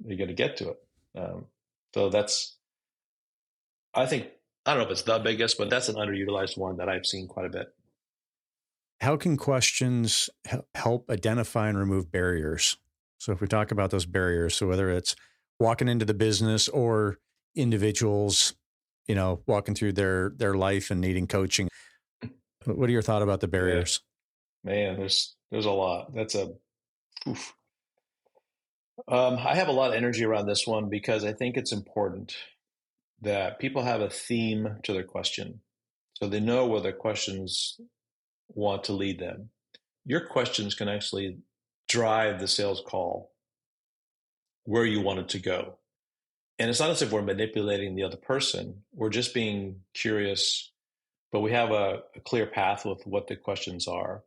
you're going to get to it. So I think, I don't know if it's the biggest, but that's an underutilized one that I've seen quite a bit. How can questions help identify and remove barriers? So if we talk about those barriers, so whether it's walking into the business or individuals, walking through their life and needing coaching, what are your thoughts about the Yeah, barriers? man, there's a lot. Oof. I have a lot of energy around this one, because I think it's important that people have a theme to their question, so they know where their questions want to lead them. Your questions can actually drive the sales call where you want it to go. And it's not as if we're manipulating the other person. We're just being curious, but we have a clear path with what the questions are.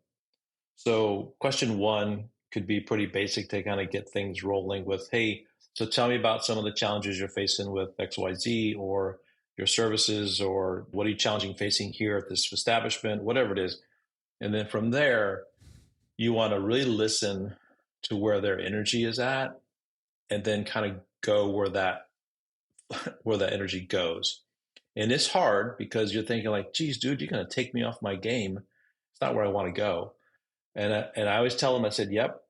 So question one could be pretty basic to kind of get things rolling with, hey, so tell me about some of the challenges you're facing with XYZ, or your services, or what are you challenging facing here at this establishment, whatever it is. And then from there, you want to really listen to where their energy is at, and then kind of go where that energy goes. And it's hard, because you're thinking like, geez, dude, you're going to take me off my game. It's not where I want to go. And I always tell them, I said, yep,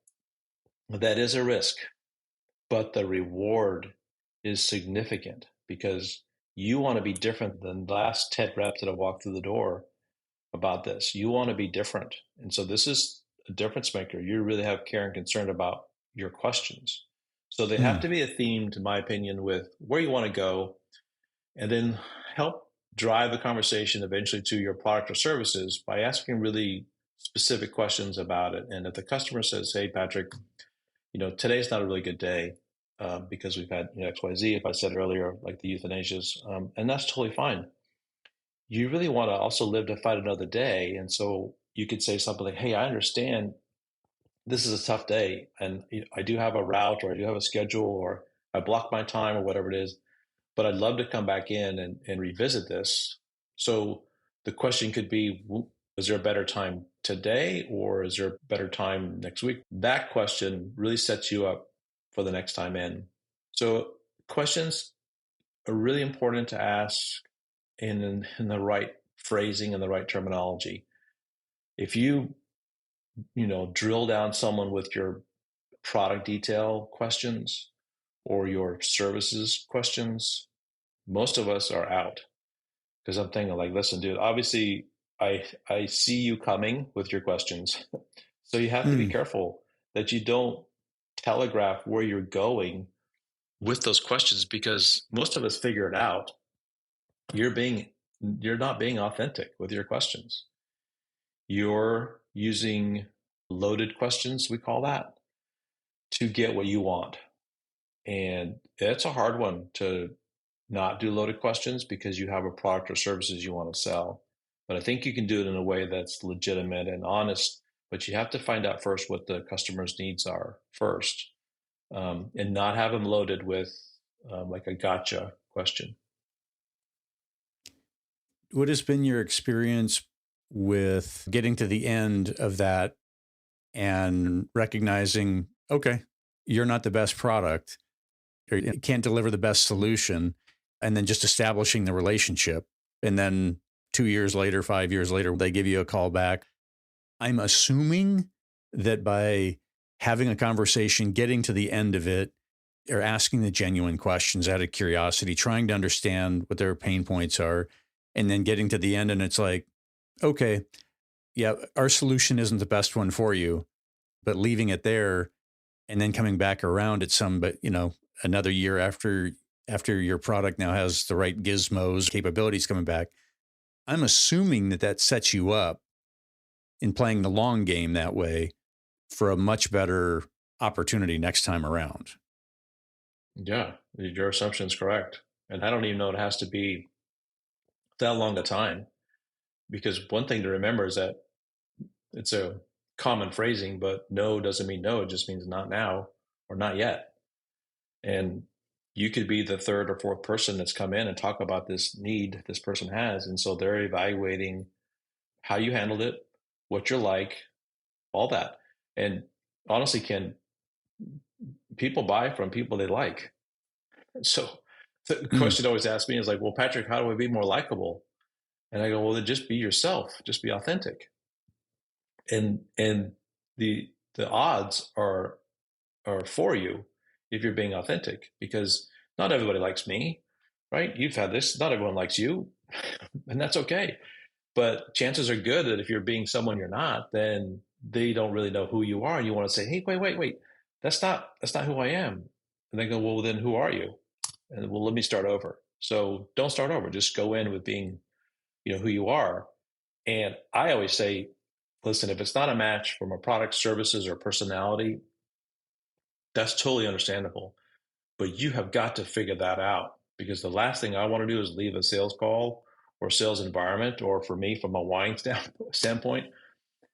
that is a risk, but the reward is significant, because you want to be different than the last 10 reps that have walked through the door about this. You want to be different. And so this is a difference maker. You really have care and concern about your questions. So they have Mm. to be a themed, in my opinion, with where you want to go, and then help drive the conversation eventually to your product or services by asking really specific questions about it. And if the customer says, hey, Patrick, today's not a really good day, because we've had XYZ, if I said earlier, like the euthanasias, and that's totally fine. You really want to also live to fight another day. And so you could say something like, hey, I understand this is a tough day, and I do have a route, or I do have a schedule, or I blocked my time or whatever it is, but I'd love to come back in and revisit this. So the question could be, is there a better time today or is there a better time next week? That question really sets you up for the next time in. So questions are really important to ask in the right phrasing and the right terminology. If you drill down someone with your product detail questions or your services questions, most of us are out because I'm thinking like, listen, dude, obviously I see you coming with your questions. So you have to be careful that you don't telegraph where you're going with those questions because most of us figure it out. You're not being authentic with your questions. You're using loaded questions, we call that, to get what you want. And it's a hard one to not do loaded questions because you have a product or services you want to sell. But I think you can do it in a way that's legitimate and honest, but you have to find out first what the customer's needs are first, and not have them loaded with like a gotcha question. What has been your experience with getting to the end of that and recognizing, okay, you're not the best product, or you can't deliver the best solution, and then just establishing the relationship? And then 2 years later, 5 years later, they give you a call back. I'm assuming that by having a conversation, getting to the end of it, or asking the genuine questions out of curiosity, trying to understand what their pain points are, and then getting to the end and it's like, okay, yeah, our solution isn't the best one for you, but leaving it there and then coming back around at but another year after your product now has the right gizmos, capabilities coming back. I'm assuming that sets you up in playing the long game that way for a much better opportunity next time around. Yeah, your assumption is correct. And I don't even know it has to be that long a time because one thing to remember is that it's a common phrasing, but no doesn't mean no. It just means not now or not yet. And you could be the third or fourth person that's come in and talk about this need this person has. And so they're evaluating how you handled it, what you're like, all that. And honestly, Ken, people buy from people they like. So the question always asked me is like, well, Patrick, how do I be more likable? And I go, well, then just be yourself, just be authentic. And the odds are for you if you're being authentic because not everybody likes me, right? You've had this, not everyone likes you, and that's okay. But chances are good that if you're being someone you're not, then they don't really know who you are. And you want to say, hey, wait, that's not who I am. And they go, well, then who are you? And well, let me start over. So don't start over. Just go in with being, who you are. And I always say, listen, if it's not a match from a product, services, or personality, that's totally understandable. But you have got to figure that out because the last thing I want to do is leave a sales call or sales environment, or for me, from a wine standpoint,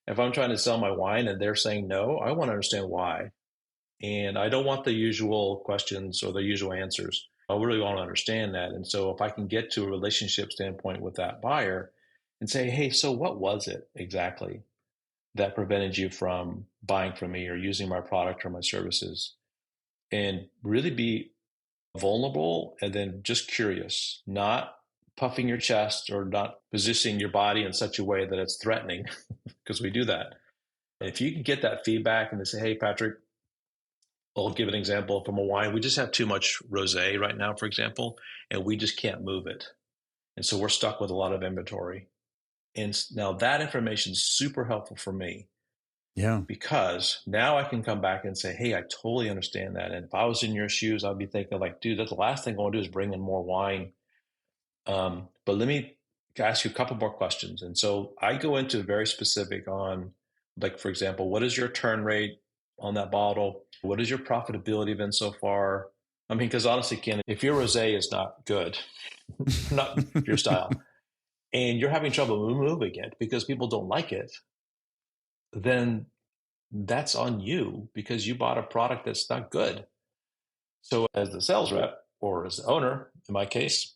if I'm trying to sell my wine and they're saying no, I want to understand why. And I don't want the usual questions or the usual answers. I really want to understand that. And so if I can get to a relationship standpoint with that buyer and say, hey, so what was it exactly that prevented you from buying from me or using my product or my services? And really be vulnerable and then just curious, not puffing your chest or not positioning your body in such a way that it's threatening, because we do that. And if you can get that feedback and they say, hey, Patrick, I'll give an example from a wine. We just have too much rosé right now, for example, and we just can't move it. And so we're stuck with a lot of inventory. And now that information is super helpful for me. Yeah. Because now I can come back and say, hey, I totally understand that. And if I was in your shoes, I'd be thinking like, dude, that's the last thing I want to do is bring in more wine. But let me ask you a couple more questions. And so I go into very specific on, like, for example, what is your turn rate on that bottle? What is your profitability been so far? I mean, because honestly, Ken, if your rosé is not good, not your style, and you're having trouble moving it because people don't like it, then that's on you because you bought a product that's not good. So as the sales rep or as the owner, in my case,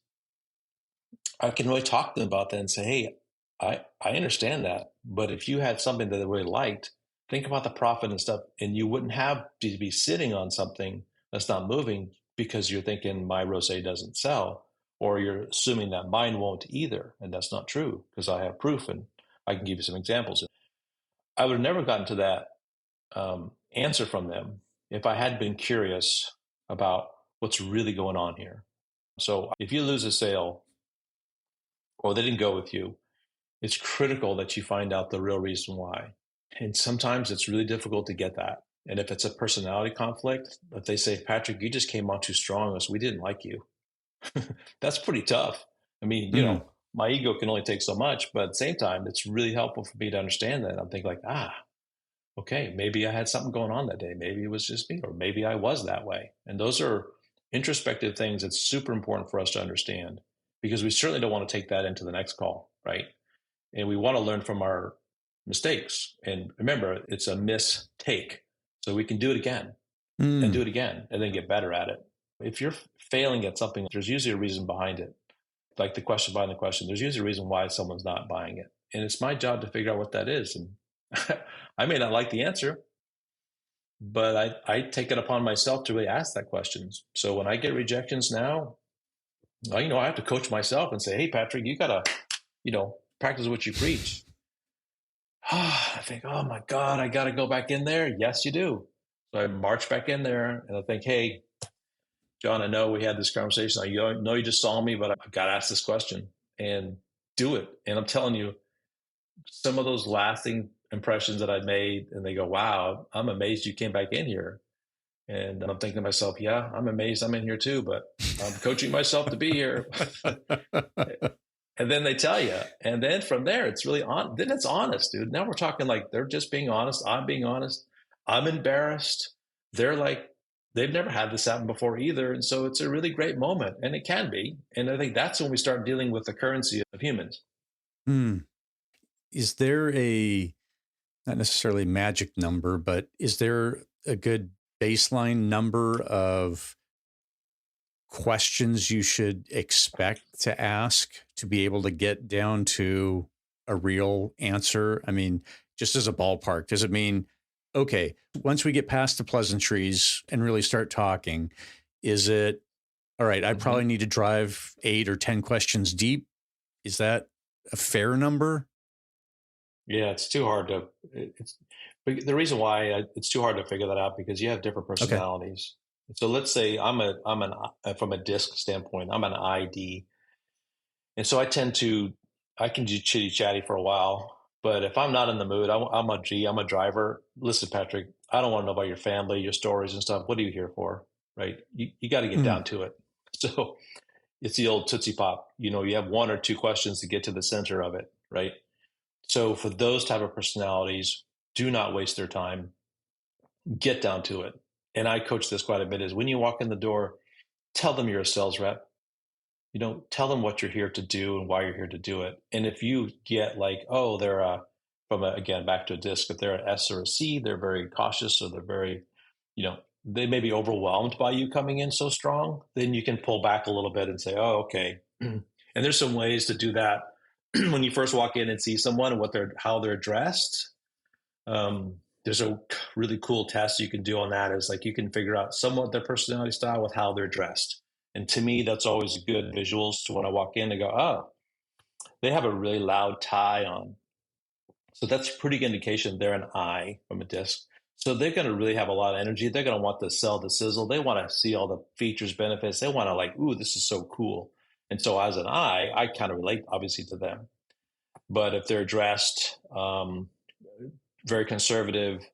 I can really talk to them about that and say, hey, I understand that. But if you had something that they really liked, think about the profit and stuff. And you wouldn't have to be sitting on something that's not moving because you're thinking my rosé doesn't sell, or you're assuming that mine won't either. And that's not true because I have proof and I can give you some examples. I would have never gotten to that answer from them if I had been curious about what's really going on here. So if you lose a sale or they didn't go with you, it's critical that you find out the real reason why. And sometimes it's really difficult to get that. And if it's a personality conflict, if they say, Patrick, you just came on too strong, us, we didn't like you. That's pretty tough. I mean, my ego can only take so much, but at the same time, it's really helpful for me to understand that. I'm thinking like, okay, maybe I had something going on that day. Maybe it was just me, or maybe I was that way. And those are introspective things that's super important for us to understand because we certainly don't want to take that into the next call, right? And we want to learn from our mistakes. And remember, it's a mistake. So we can do it again and do it again and then get better at it. If you're failing at something, there's usually a reason behind it. Like the question behind the question, there's usually a reason why someone's not buying it. And it's my job to figure out what that is. And I may not like the answer, but I take it upon myself to really ask that question. So when I get rejections now, I have to coach myself and say, hey, Patrick, you got to, practice what you preach. I think, oh my God, I got to go back in there. Yes, you do. So I march back in there and I think, hey, John, I know we had this conversation. I know you just saw me, but I've got to ask this question and do it. And I'm telling you, some of those lasting impressions that I made, and they go, wow, I'm amazed you came back in here. And I'm thinking to myself, yeah, I'm amazed I'm in here too, but I'm coaching myself to be here. And then they tell you. And then from there, it's really then it's honest, dude. Now we're talking like they're just being honest. I'm being honest. I'm embarrassed. They're like, they've never had this happen before either. And so it's a really great moment. And it can be. And I think that's when we start dealing with the currency of humans. Is there not necessarily magic number, but is there a good baseline number of questions you should expect to ask to be able to get down to a real answer? I mean, just as a ballpark, does it mean, okay, once we get past the pleasantries and really start talking, is it, all right, I probably need to drive 8 or 10 questions deep? Is that a fair number? Yeah, it's too hard to. But the reason why it's too hard to figure that out because you have different personalities. Okay. So let's say from a disc standpoint, I'm an ID, and so I can do chitty chatty for a while. But if I'm not in the mood, I'm a driver. Listen, Patrick, I don't want to know about your family, your stories and stuff. What are you here for? Right? You got to get down to it. So it's the old Tootsie Pop. You have 1 or 2 questions to get to the center of it, right? So for those type of personalities, do not waste their time. Get down to it. And I coach this quite a bit is when you walk in the door, tell them you're a sales rep. Tell them what you're here to do and why you're here to do it. And if you get like, oh, they're again, back to a disc, if they're an S or a C, they're very cautious or they're very, they may be overwhelmed by you coming in so strong, then you can pull back a little bit and say, oh, okay. And there's some ways to do that when you first walk in and see someone and how they're dressed. There's a really cool test you can do on that is like you can figure out somewhat their personality style with how they're dressed. And to me, that's always good visuals to when I walk in and go, oh, they have a really loud tie on. So that's a pretty good indication they're an I from a disc. So they're going to really have a lot of energy. They're going to want to sell the sizzle. They want to see all the features, benefits. They want to like, ooh, this is so cool. And so as an I kind of relate obviously to them. But if they're dressed very conservative,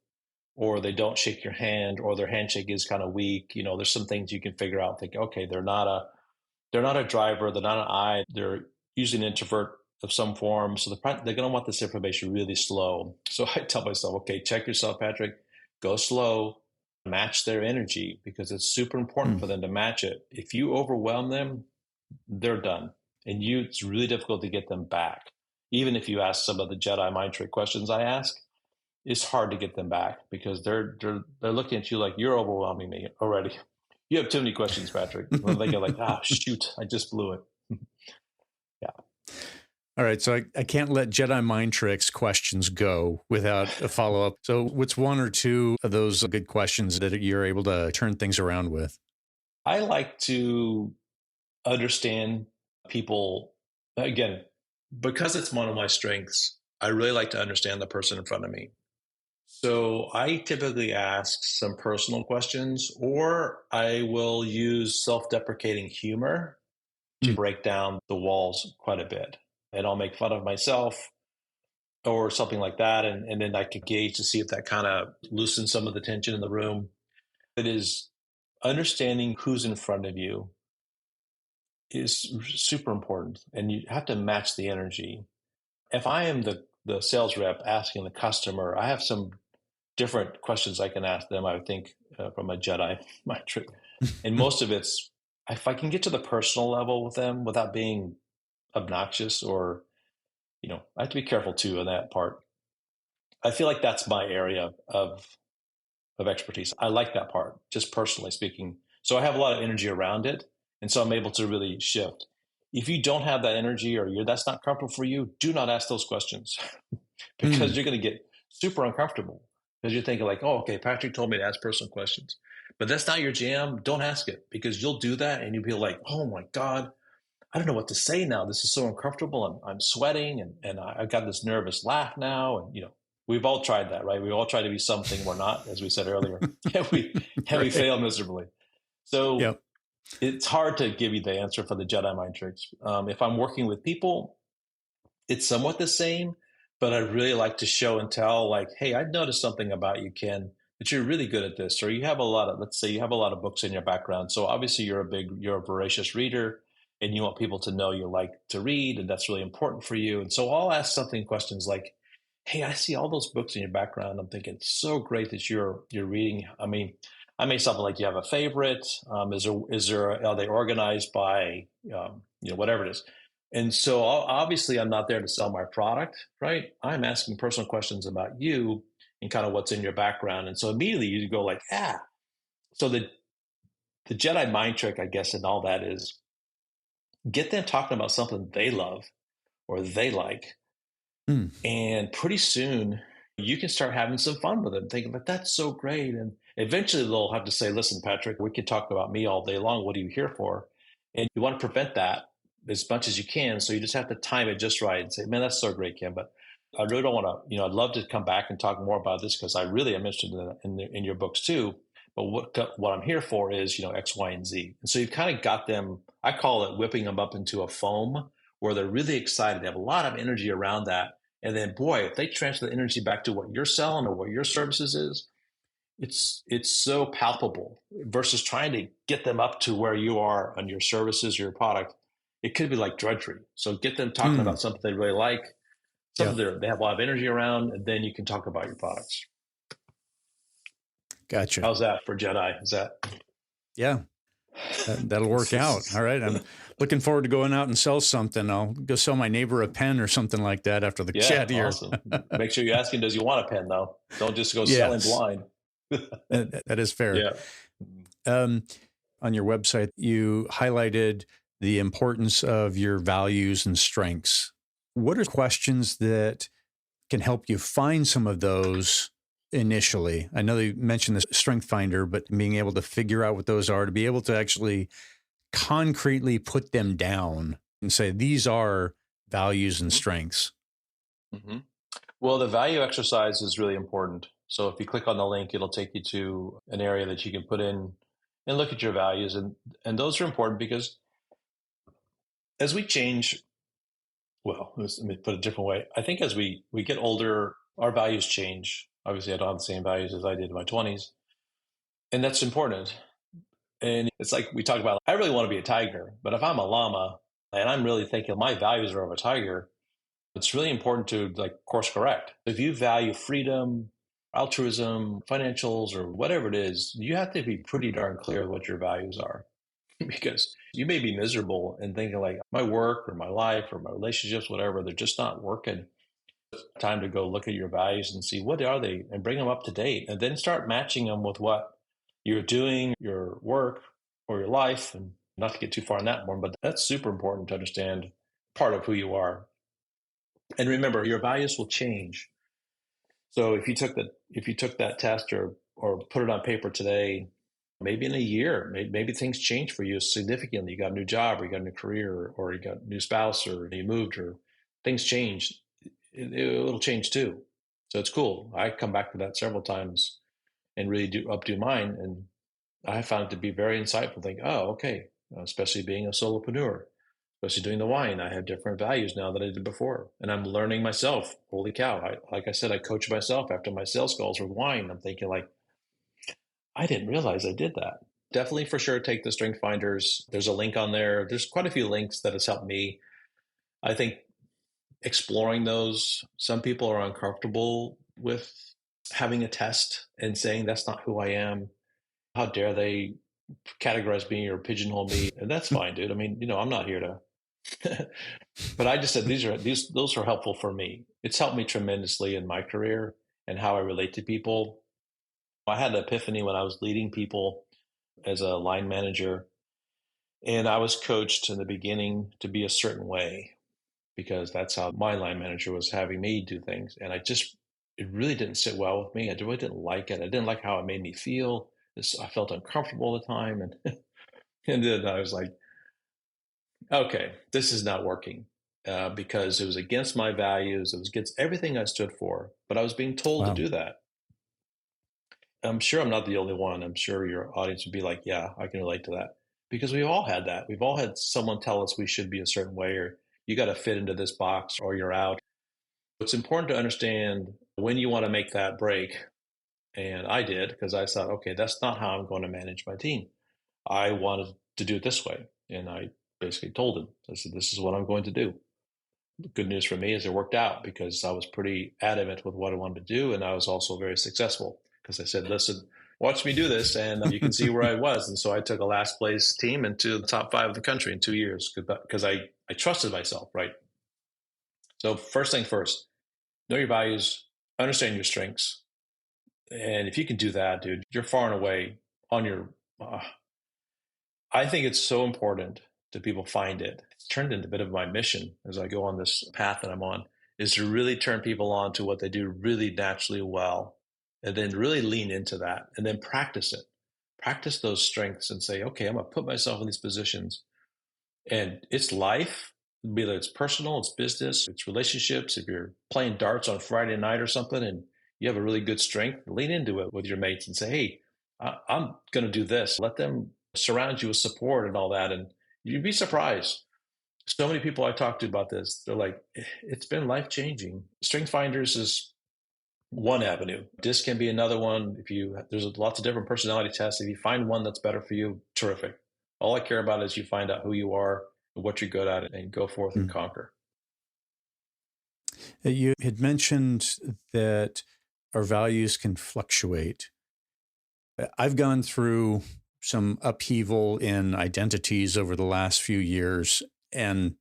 or they don't shake your hand, or their handshake is kind of weak, there's some things you can figure out. Think, okay, they're not a driver, they're not an I, they're usually an introvert of some form. So they're going to want this information really slow. So I tell myself, okay, check yourself, Patrick, go slow, match their energy because it's super important for them to match it. If you overwhelm them, they're done. And it's really difficult to get them back. Even if you ask some of the Jedi mind trick questions I ask, it's hard to get them back because they're looking at you like you're overwhelming me already. You have too many questions, Patrick. When they go like, ah, shoot, I just blew it. Yeah. All right. So I can't let Jedi mind tricks questions go without a follow up. So what's one or two of those good questions that you're able to turn things around with? I like to understand people, again, because it's one of my strengths. I really like to understand the person in front of me. So I typically ask some personal questions, or I will use self-deprecating humor to Mm. break down the walls quite a bit. And I'll make fun of myself or something like that. And then I can gauge to see if that kind of loosens some of the tension in the room. It is understanding who's in front of you is super important. And you have to match the energy. If I am the sales rep asking the customer, I have some different questions I can ask them, I would think, from a Jedi mind trick. And most of it's, if I can get to the personal level with them without being obnoxious or, I have to be careful too on that part. I feel like that's my area of expertise. I like that part, just personally speaking. So I have a lot of energy around it. And so I'm able to really shift. If you don't have that energy or that's not comfortable for you, do not ask those questions because Mm. you're going to get super uncomfortable because you're thinking like, oh, okay, Patrick told me to ask personal questions, but that's not your jam. Don't ask it because you'll do that and you'll be like, oh my God, I don't know what to say now. This is so uncomfortable. I'm sweating and I've got this nervous laugh now. And, we've all tried that, right? We all try to be something we're not, as we said earlier, and we Right. fail miserably. So Yep. it's hard to give you the answer for the Jedi mind tricks. If I'm working with people, it's somewhat the same, but I really like to show and tell, like, hey, I noticed something about you, Ken, that you're really good at this, or you have a lot of, let's say you have a lot of books in your background. So obviously you're a voracious reader and you want people to know you like to read, and that's really important for you. And so I'll ask something questions like, hey, I see all those books in your background. I'm thinking it's so great that you're reading. I mean, I may something like you have a favorite. Is there are they organized by whatever it is? And so obviously, I'm not there to sell my product, right? I'm asking personal questions about you and kind of what's in your background. And so immediately you go like, ah. So the Jedi mind trick, I guess, and all that is get them talking about something they love or they like, Mm. and pretty soon you can start having some fun with them, thinking, but that's so great. And eventually they'll have to say, listen, Patrick, we can talk about me all day long. What are you here for? And you want to prevent that as much as you can. So you just have to time it just right and say, man, that's so great, Kim. But I really don't want to, I'd love to come back and talk more about this because I really am interested in your books too. But what I'm here for is, X, Y, and Z. And so you've kind of got them, I call it whipping them up into a foam where they're really excited. They have a lot of energy around that. And then, boy, if they transfer the energy back to what you're selling or what your services is, it's so palpable versus trying to get them up to where you are on your services or your product. It could be like drudgery. So get them talking Mm. about something they really like, something Yep. they have a lot of energy around, and then you can talk about your products. Gotcha. How's that for Jedi? Is that? Yeah. That'll work out. All right. I'm looking forward to going out and sell something. I'll go sell my neighbor a pen or something like that after the Yeah, chat here. awesome. Make sure you ask him, does he want a pen though? Don't just go selling Yes, blind. that is fair. Yeah. Um, on your website, you highlighted the importance of your values and strengths. What are questions that can help you find some of those initially? I know you mentioned the strength finder, but being able to figure out what those are, to be able to actually concretely put them down and say, these are values and strengths. Mm-hmm. Well, the value exercise is really important. So if you click on the link, it'll take you to an area that you can put in and look at your values. And those are important because as we change, well, let me put it a different way. I think as we get older, our values change. Obviously, I don't have the same values as I did in my 20s. And that's important. And it's like we talk about, I really want to be a tiger. But if I'm a llama and I'm really thinking my values are of a tiger, it's really important to like course correct. If you value freedom, altruism, financials, or whatever it is, you have to be pretty darn clear what your values are because you may be miserable and thinking like my work or my life or my relationships, whatever, they're just not working. It's time to go look at your values and see what are they and bring them up to date and then start matching them with what you're doing, your work, or your life. And not to get too far on that one, but that's super important to understand part of who you are. And remember, your values will change. So if you took that test or put it on paper today, maybe in a year, maybe things change for you significantly. You got a new job, or you got a new career, or you got a new spouse, or you moved, or things change. It'll change too. So it's cool. I come back to that several times and really do updo mine, and I found it to be very insightful. Think, oh, okay, especially being a solopreneur, especially doing the wine, I have different values now than I did before, and I'm learning myself. Holy cow! Like I said, I coach myself after my sales calls with wine. I'm thinking like, I didn't realize I did that. Definitely for sure take the strength finders. There's a link on there. There's quite a few links that has helped me. I think exploring those, some people are uncomfortable with having a test and saying that's not who I am. How dare they categorize me or pigeonhole me? And that's fine, dude. I mean, I'm not here to but I just said those are helpful for me. It's helped me tremendously in my career and how I relate to people. I had an epiphany when I was leading people as a line manager, and I was coached in the beginning to be a certain way because that's how my line manager was having me do things. And it really didn't sit well with me. I really didn't like it. I didn't like how it made me feel. I felt uncomfortable all the time. And then I was like, okay, this is not working because it was against my values. It was against everything I stood for, but I was being told to Wow. do that. I'm sure I'm not the only one. I'm sure your audience would be like, yeah, I can relate to that because we've all had that. We've all had someone tell us we should be a certain way, or you got to fit into this box or you're out. It's important to understand when you want to make that break. And I did because I thought, okay, that's not how I'm going to manage my team. I wanted to do it this way. And I basically told him, I said, this is what I'm going to do. The good news for me is it worked out because I was pretty adamant with what I wanted to do. And I was also very successful because I said, listen, watch me do this and you can see where I was. And so I took a last place team into the top 5 of the country in 2 years because I trusted myself, right? So first thing first, know your values, understand your strengths. And if you can do that, dude, you're far and away on your, I think it's so important that people find it. It's turned into a bit of my mission as I go on this path that I'm on, is to really turn people on to what they do really naturally well, and then really lean into that and then practice it. Practice those strengths and say, okay, I'm going to put myself in these positions. And it's life, whether it's personal, it's business, it's relationships. If you're playing darts on Friday night or something and you have a really good strength, lean into it with your mates and say, hey, I'm going to do this. Let them surround you with support and all that. And you'd be surprised. So many people I talk to about this, they're like, it's been life changing. Strength Finders is one avenue. DISC can be another one. There's lots of different personality tests. If you find one that's better for you, terrific. All I care about is you find out who you are and what you're good at and go forth and conquer. You had mentioned that our values can fluctuate. I've gone through some upheaval in identities over the last few years, and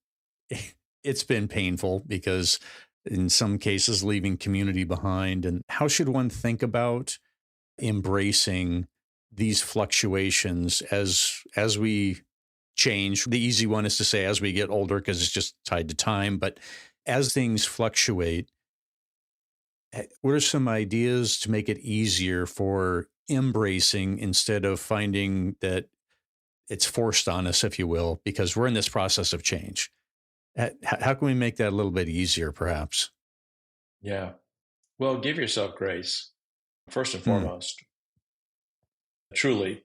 it's been painful because in some cases leaving community behind. And how should one think about embracing these fluctuations as we change? The easy one is to say as we get older because it's just tied to time, but as things fluctuate, what are some ideas to make it easier for embracing instead of finding that it's forced on us, if you will, because we're in this process of change? How can we make that a little bit easier, perhaps? Yeah. Well, give yourself grace, first and foremost. Truly,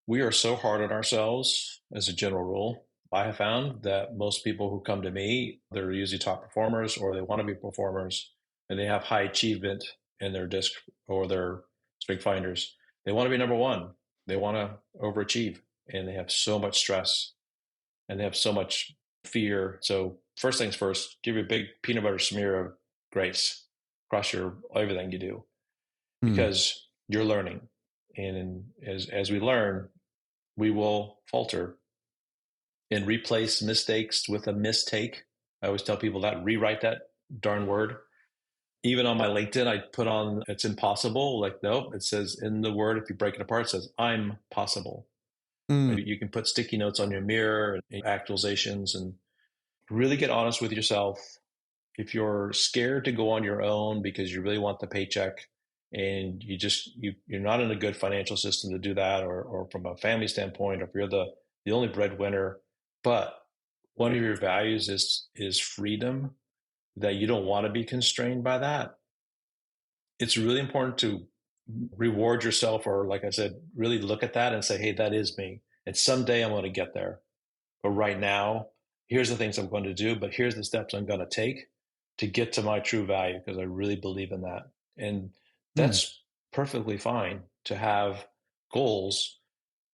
we are so hard on ourselves as a general rule. I have found that most people who come to me, they're usually top performers or they want to be performers and they have high achievement in their disc or their strength finders. They want to be number one. They want to overachieve and they have so much stress and they have so much fear. So first things first, give you a big peanut butter smear of grace across everything you do because you're learning. And as we learn, we will falter and replace mistakes with a mistake. I always tell people that, rewrite that darn word. Even on my LinkedIn, I put on it's impossible. Like, no, it says in the word, if you break it apart, it says I'm possible. Mm, Maybe you can put sticky notes on your mirror and actualizations and really get honest with yourself. If you're scared to go on your own because you really want the paycheck and you're not in a good financial system to do that, or from a family standpoint, if you're the only breadwinner, but one of your values is freedom, that you don't want to be constrained by that, it's really important to reward yourself, or like I said, really look at that and say, hey, that is me. And someday I'm going to get there. But right now, here's the things I'm going to do, but here's the steps I'm going to take to get to my true value, because I really believe in that. And mm, that's perfectly fine to have goals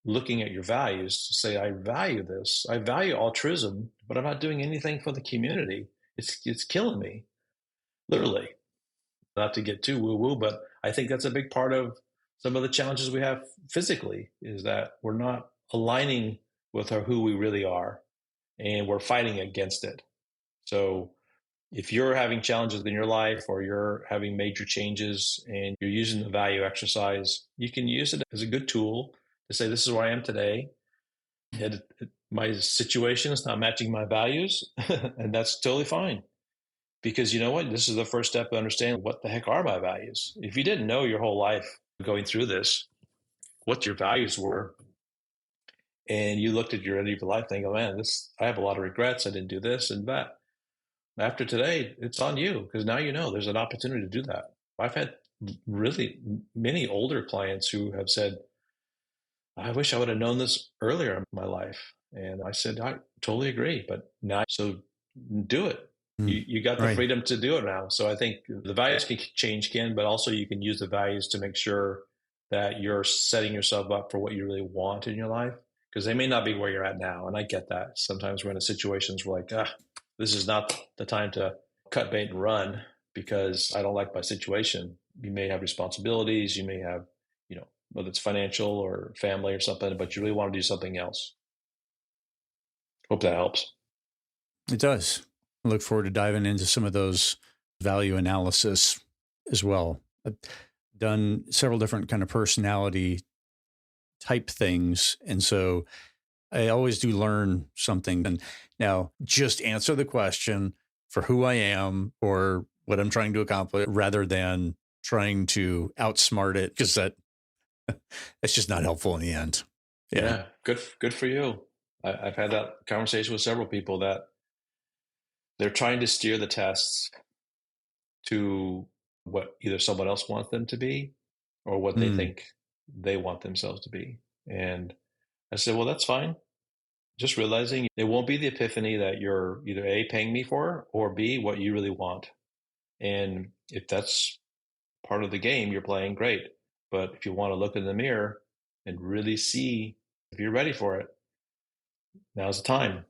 looking at your values to say, I value this. I value altruism, but I'm not doing anything for the community. It's killing me, literally. Not to get too woo woo, but I think that's a big part of some of the challenges we have physically, is that we're not aligning with who we really are, and we're fighting against it. So if you're having challenges in your life, or you're having major changes and you're using the value exercise, you can use it as a good tool to say, this is where I am today. My situation is not matching my values, and that's totally fine. Because you know what? This is the first step to understand, what the heck are my values? If you didn't know your whole life going through this, what your values were, and you looked at your end of your life thinking, oh man, I have a lot of regrets. I didn't do this and that. After today, it's on you, because now you know there's an opportunity to do that. I've had really many older clients who have said, I wish I would have known this earlier in my life. And I said, I totally agree. But now, so do it. mm. You got the Right. freedom to do it now. So I think the values can change, Ken, but also you can use the values to make sure that you're setting yourself up for what you really want in your life, because they may not be where you're at now. And I get that. Sometimes we're in situations where, like, this is not the time to cut bait and run because I don't like my situation. You may have responsibilities. You may have, whether it's financial or family or something, but you really want to do something else. Hope that helps. It does. I look forward to diving into some of those value analysis as well. I've done several different kind of personality type things. And so I always do learn something. And now just answer the question for who I am or what I'm trying to accomplish, rather than trying to outsmart it, because that's just not helpful in the end. Yeah. Yeah, good for you. I've had that conversation with several people that they're trying to steer the tests to what either someone else wants them to be, or what they Mm, think they want themselves to be. And I said, well, that's fine. Just realizing it won't be the epiphany that you're either A, paying me for, or B, what you really want. And if that's part of the game you're playing, great. But if you want to look in the mirror and really see if you're ready for it, now's the time.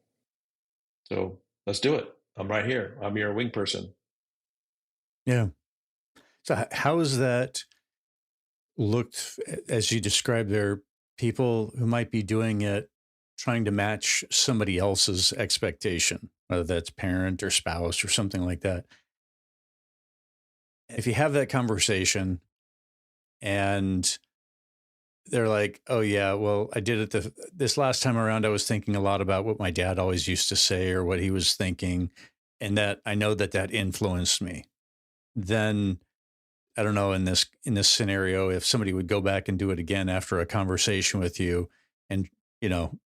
So let's do it. I'm right here. I'm your wing person. yeah. So how has that looked as you described there? People who might be doing it, trying to match somebody else's expectation, whether that's parent or spouse or something like that. If you have that conversation and they're like, oh yeah, well, I did it this last time around, I was thinking a lot about what my dad always used to say or what he was thinking, and that I know that influenced me. Then I don't know, in this scenario, if somebody would go back and do it again after a conversation with you, and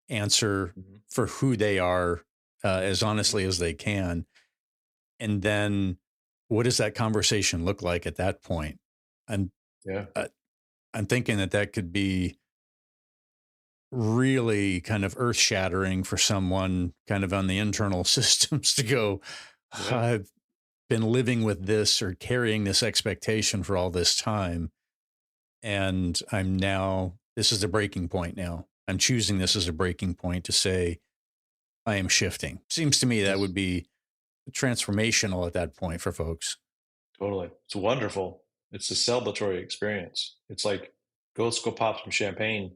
answer Mm-hmm. for who they are as Mm-hmm. honestly as they can, and then what does that conversation look like at that point? And Yeah. uh, I'm thinking that could be really kind of earth shattering for someone kind of on the internal systems to go, Yeah. I've been living with this or carrying this expectation for all this time. And this is a breaking point now. I'm choosing this as a breaking point to say, I am shifting. Seems to me that Yes. would be transformational at that point for folks. Totally. It's wonderful. It's a celebratory experience. It's like, let's go pop some champagne,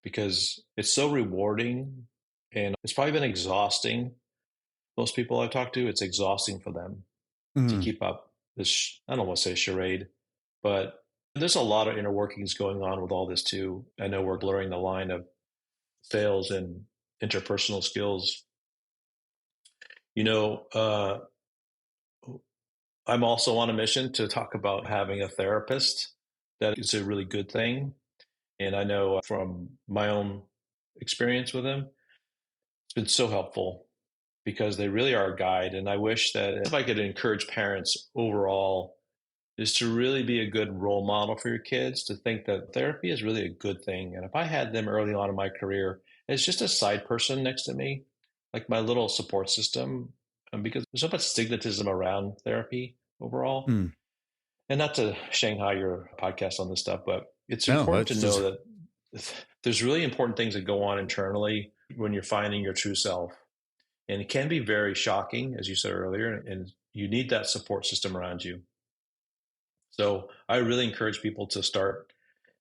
because it's so rewarding, and it's probably been exhausting. Most people I've talked to, it's exhausting for them to Mm, keep up this, I don't want to say charade, but there's a lot of inner workings going on with all this too. I know we're blurring the line of sales and interpersonal skills. You know, I'm also on a mission to talk about having a therapist. That is a really good thing. And I know from my own experience with them, it's been so helpful because they really are a guide. And I wish that if I could encourage parents overall is to really be a good role model for your kids, to think that therapy is really a good thing. And if I had them early on in my career as just a side person next to me, like my little support system, because there's so much stigmatism around therapy overall. Hmm. And not to Shanghai your podcast on this stuff, but it's No, important to that's know just, that there's really important things that go on internally when you're finding your true self. And it can be very shocking, as you said earlier, and you need that support system around you. So I really encourage people to start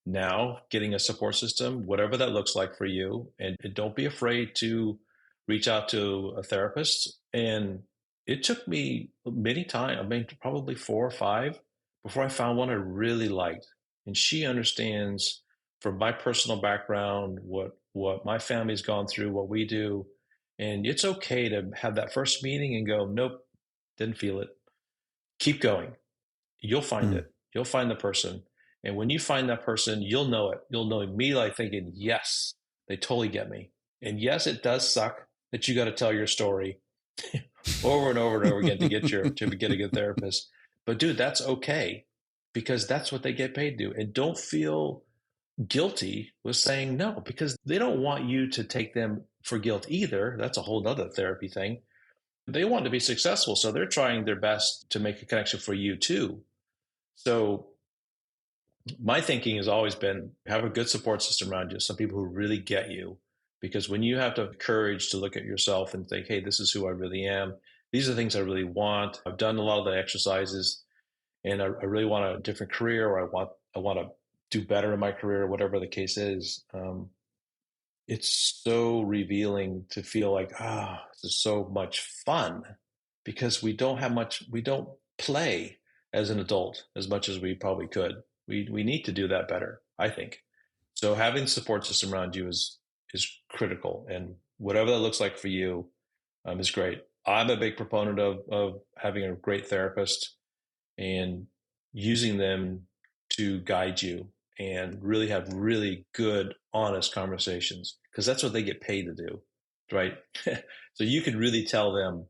now getting a support system, whatever that looks like for you. And don't be afraid to reach out to a therapist. And it took me many times, I mean, probably 4 or 5 before I found one I really liked. And she understands from my personal background, what my family's gone through, what we do. And it's okay to have that first meeting and go, nope, didn't feel it. Keep going. You'll find hmm. it. You'll find the person. And when you find that person, you'll know it. You'll know me like thinking, yes, they totally get me. And yes, it does suck that you got to tell your story over and over and over again to get a good therapist. But dude, that's okay because that's what they get paid to do. And don't feel guilty with saying no because they don't want you to take them for guilt either. That's a whole other therapy thing. They want to be successful, so they're trying their best to make a connection for you too. So my thinking has always been have a good support system around you, some people who really get you. Because when you have the courage to look at yourself and think, hey, this is who I really am. These are the things I really want. I've done a lot of the exercises and I really want a different career or I want to do better in my career, whatever the case is. It's so revealing to feel like, this is so much fun because we don't play as an adult as much as we probably could. We need to do that better, I think. So having support system around you is critical, and whatever that looks like for you is great. I'm a big proponent of having a great therapist and using them to guide you and really have really good, honest conversations because that's what they get paid to do, right? So you could really tell them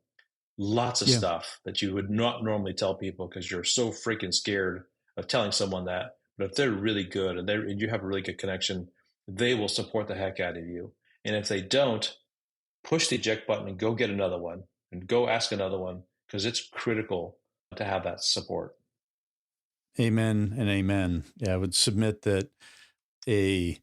lots of Yeah. stuff that you would not normally tell people because you're so freaking scared of telling someone that. But if they're really good and you have a really good connection, they will support the heck out of you. And if they don't, push the eject button and go get another one and go ask another one because it's critical to have that support. Amen and amen. Yeah, I would submit that a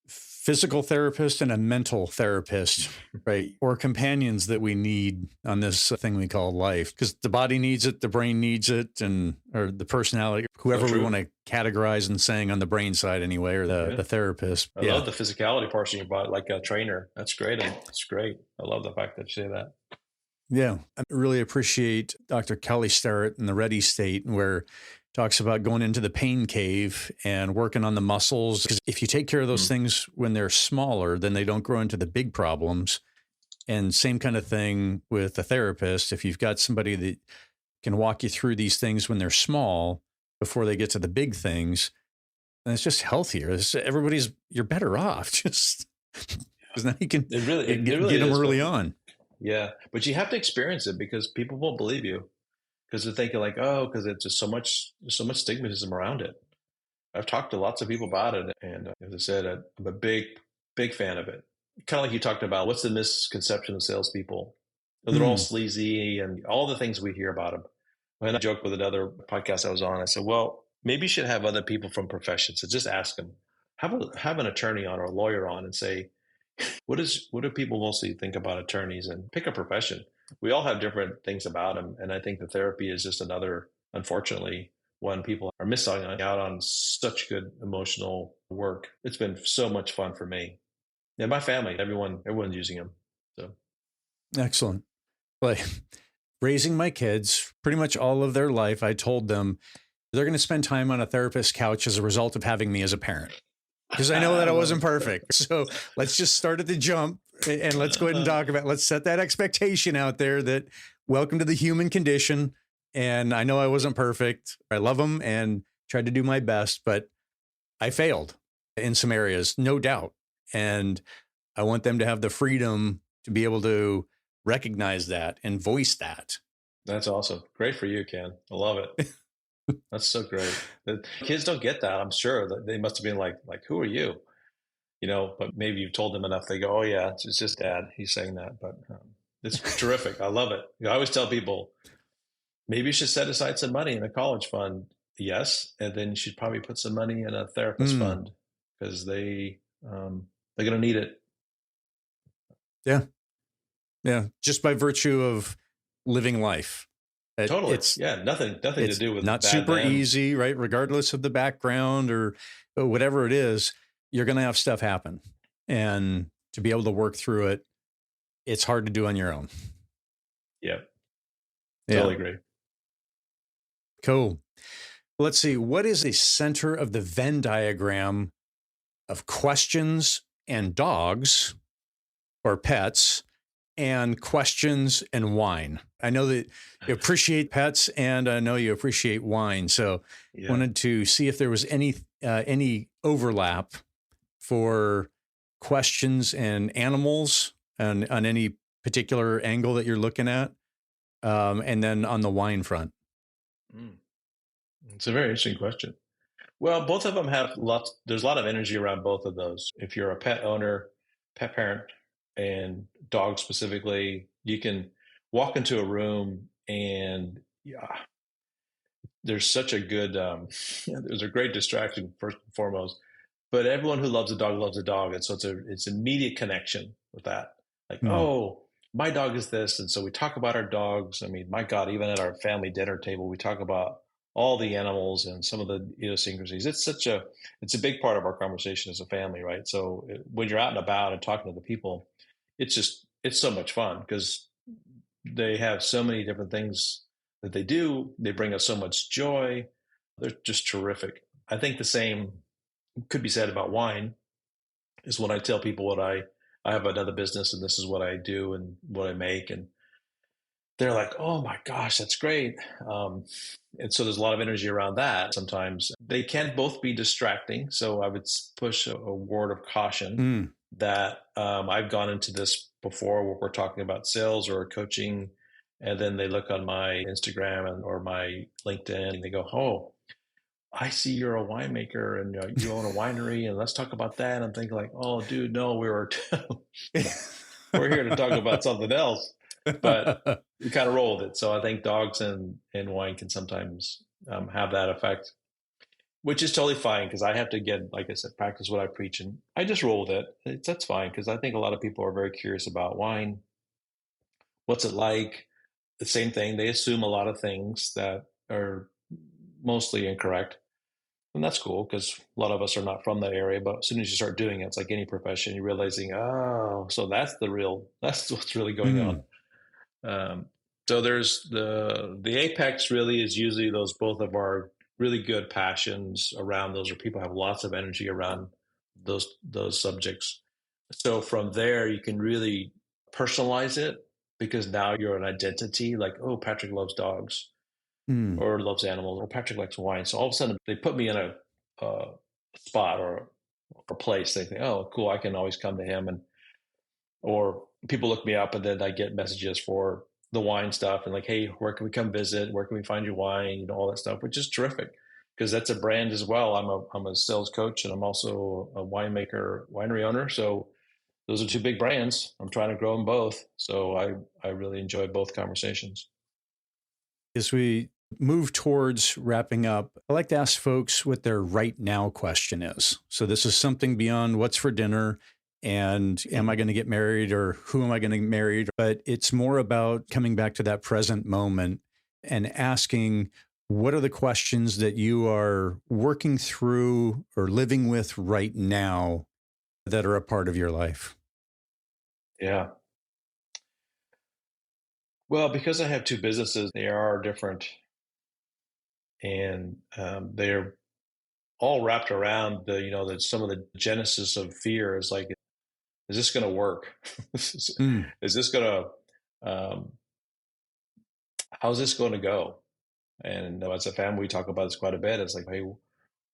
physical therapist and a mental therapist, right, or companions that we need on this thing we call life, because the body needs it, the brain needs it, or the personality, whoever we want to categorize and saying on the brain side anyway, or the therapist. I love the physicality portion you brought, like a trainer. That's great. It's great. I love the fact that you say that. Yeah, I really appreciate Dr. Kelly Starrett in the Ready State, where talks about going into the pain cave and working on the muscles. Because if you take care of those things when they're smaller, then they don't grow into the big problems. And same kind of thing with a therapist. If you've got somebody that can walk you through these things when they're small before they get to the big things, then it's just healthier. You're better off just because now you can get them early on. Yeah, but you have to experience it because people won't believe you. Because they're thinking like, because it's just so much stigmatism around it. I've talked to lots of people about it, and as I said, I'm a big fan of it. Kind of like you talked about, what's the misconception of salespeople? They're all sleazy and all the things we hear about them. And I joked with another podcast I was on. I said, well, maybe you should have other people from professions. So just ask them. Have an attorney on or a lawyer on and say, what do people mostly think about attorneys, and pick a profession. We all have different things about them. And I think the therapy is just another, unfortunately, when people are missing out on such good emotional work. It's been so much fun for me and my family. Everyone's using them. So excellent. Like raising my kids, pretty much all of their life, I told them they're going to spend time on a therapist's couch as a result of having me as a parent. because I know that I Well, wasn't perfect. So let's just start at the jump and let's go ahead and talk about, let's set that expectation out there that welcome to the human condition. And I know I wasn't perfect. I love them and tried to do my best, but I failed in some areas, no doubt. And I want them to have the freedom to be able to recognize that and voice that. that's awesome. Great for you, Ken. I love it. That's so great. The kids don't get that. I'm sure that they must have been like, who are you? But maybe you've told them enough. They go, oh yeah, it's just dad. He's saying that, but it's terrific. I love it. I always tell people, maybe you should set aside some money in a college fund. Yes. And then you should probably put some money in a therapist Mm, fund because they're going to need it. yeah. Yeah. Just by virtue of living life. Totally. It's Yeah. Nothing to it's do with not bad super them. easy, right? Regardless of the background or whatever it is, you're going to have stuff happen. And to be able to work through it, it's hard to do on your own. Yeah. Yeah. Totally agree. Cool. Let's see. What is a center of the Venn diagram of questions and dogs or pets and questions and wine? I know that you appreciate pets and I know you appreciate wine. So Yeah. wanted to see if there was any overlap for questions and animals and on any particular angle that you're looking at. And then on the wine front. Mm. It's a very interesting question. Well, both of them have there's a lot of energy around both of those. If you're a pet owner, pet parent, and dog specifically, you can walk into a room and yeah, there's such a good, there's a great distraction first and foremost. But everyone who loves a dog, and so it's immediate connection with that. Like, Hmm. oh, my dog is this, and so we talk about our dogs. I mean, my God, even at our family dinner table, we talk about all the animals and some of the idiosyncrasies. It's a big part of our conversation as a family, right? So when you're out and about and talking to the people, it's so much fun because they have so many different things that they do. They bring us so much joy. They're just terrific. I think the same could be said about wine is when I tell people I have another business and this is what I do and what I make. And they're like, oh my gosh, that's great. And so there's a lot of energy around that. Sometimes they can both be distracting. So I would push a word of caution Mm. that I've gone into this before where we're talking about sales or coaching. And then they look on my Instagram or my LinkedIn and they go, oh, I see you're a winemaker and you own a winery and let's talk about that. And I'm thinking like, oh, dude, no, we're here to talk about something else, but we kind of rolled it. So I think dogs and wine can sometimes have that effect, which is totally fine because I have to get, like I said, practice what I preach, and I just roll with it. That's fine because I think a lot of people are very curious about wine. What's it like? The same thing. They assume a lot of things that are mostly incorrect. And that's cool because a lot of us are not from that area. But as soon as you start doing it, it's like any profession, you're realizing, oh, so that's what's really going on. Mm. Um, so there's the apex really is usually those both of our really good passions around those, where people have lots of energy around those subjects. So from there, you can really personalize it because now you're an identity. Like, oh, Patrick loves dogs Mm. or loves animals, or Patrick likes wine. So all of a sudden, they put me in a spot or a place. They think, oh, cool, I can always come to him, and or people look me up, and then I get messages for the wine stuff, and like, hey, where can we come visit? Where can we find your wine? All that stuff, which is terrific because that's a brand as well. I'm a sales coach, and I'm also a winemaker, winery owner. So those are two big brands. I'm trying to grow them both. So I really enjoy both conversations. As we move towards wrapping up, I like to ask folks what their right now question is. So this is something beyond what's for dinner and am I going to get married or who am I going to marry? But it's more about coming back to that present moment and asking what are the questions that you are working through or living with right now that are a part of your life? Yeah. Well, because I have two businesses, they are different, and they're all wrapped around some of the genesis of fear is like, is this going to work? Mm. Is this going to, how's this going to go? And as a family, we talk about this quite a bit. It's like, hey,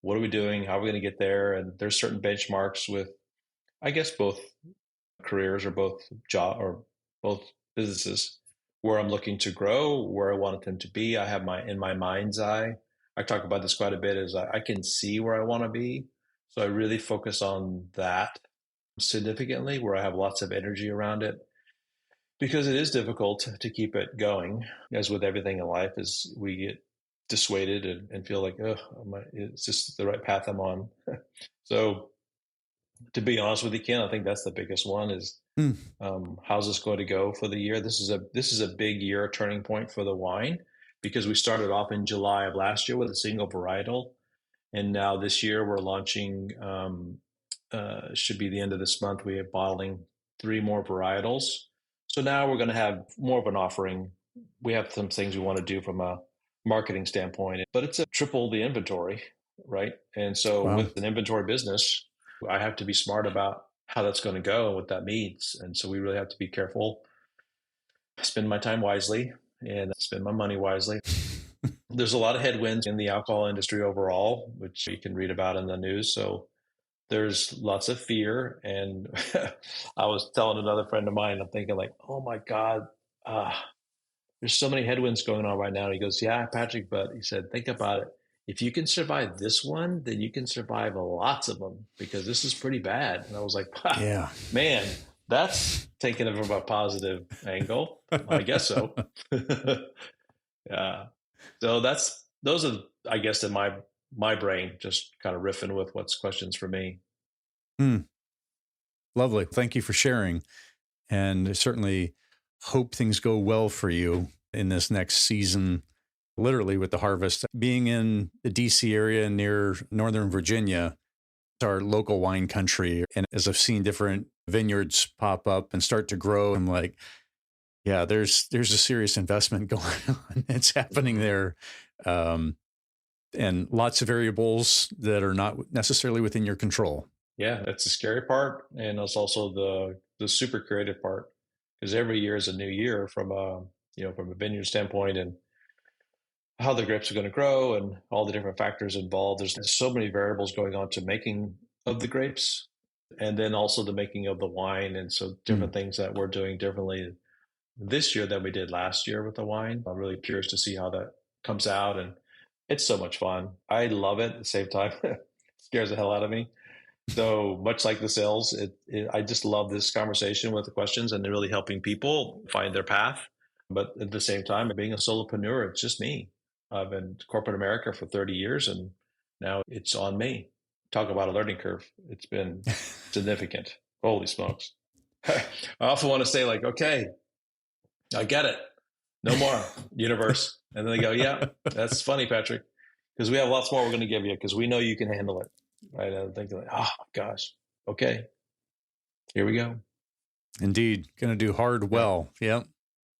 what are we doing? How are we going to get there? And there's certain benchmarks with, I guess, both careers or both job or both businesses where I'm looking to grow, where I want them to be. I have in my mind's eye. I talk about this quite a bit. Is I can see where I want to be, so I really focus on that significantly, where I have lots of energy around it, because it is difficult to keep it going. As with everything in life, is we get dissuaded and feel like, oh, it's just the right path I'm on. So to be honest with you, Ken, I think that's the biggest one is Mm. how's this going to go for the year? This is a big year turning point for the wine because we started off in July of last year with a single varietal, and now this year we're launching. Should be the end of this month. We are bottling 3 more varietals. So now we're going to have more of an offering. We have some things we want to do from a marketing standpoint, but it's a triple the inventory, right? And so Wow. with an inventory business, I have to be smart about how that's going to go and what that means. And so we really have to be careful, spend my time wisely and spend my money wisely. There's a lot of headwinds in the alcohol industry overall, which you can read about in the news. So there's lots of fear. And I was telling another friend of mine, I'm thinking like, oh my God, there's so many headwinds going on right now. And he goes, yeah, Patrick, but he said, think about it. If you can survive this one, then you can survive lots of them because this is pretty bad. And I was like, wow, Yeah. man, that's taking it from a positive angle. I guess so. Yeah. So those are, I guess, in my brain, just kind of riffing with what's questions for me. Mm. Lovely. Thank you for sharing. And I certainly hope things go well for you in this next season, literally with the harvest. Being in the DC area near Northern Virginia, it's our local wine country. And as I've seen different vineyards pop up and start to grow, I'm like, yeah, there's a serious investment going on. It's happening there. And lots of variables that are not necessarily within your control. Yeah, that's the scary part, and it's also the super creative part because every year is a new year from a vineyard standpoint and how the grapes are going to grow and all the different factors involved. There's so many variables going on to making of the grapes, and then also the making of the wine, and so Mm. different things that we're doing differently this year than we did last year with the wine. I'm really curious to see how that comes out, and it's so much fun. I love it. At the same time, it scares the hell out of me. So much like the sales, I just love this conversation with the questions and really helping people find their path. But at the same time, being a solopreneur, it's just me. I've been in corporate America for 30 years and now it's on me. Talk about a learning curve. It's been significant. Holy smokes. I often want to say like, okay, I get it. No more universe. And then they go, yeah, that's funny, Patrick, because we have lots more we're going to give you because we know you can handle it. Right. I'm thinking like, oh my gosh. Okay. Here we go. Indeed. Going to do hard Yeah. well. Yep.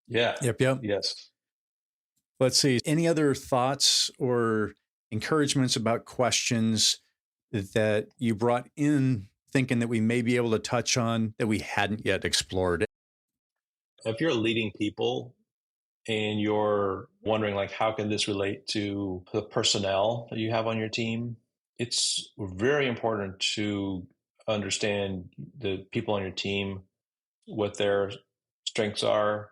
Yeah. Yep. Yes. Let's see. Any other thoughts or encouragements about questions that you brought in thinking that we may be able to touch on that we hadn't yet explored? If you're leading people and you're wondering like, how can this relate to the personnel that you have on your team? It's very important to understand the people on your team, what their strengths are.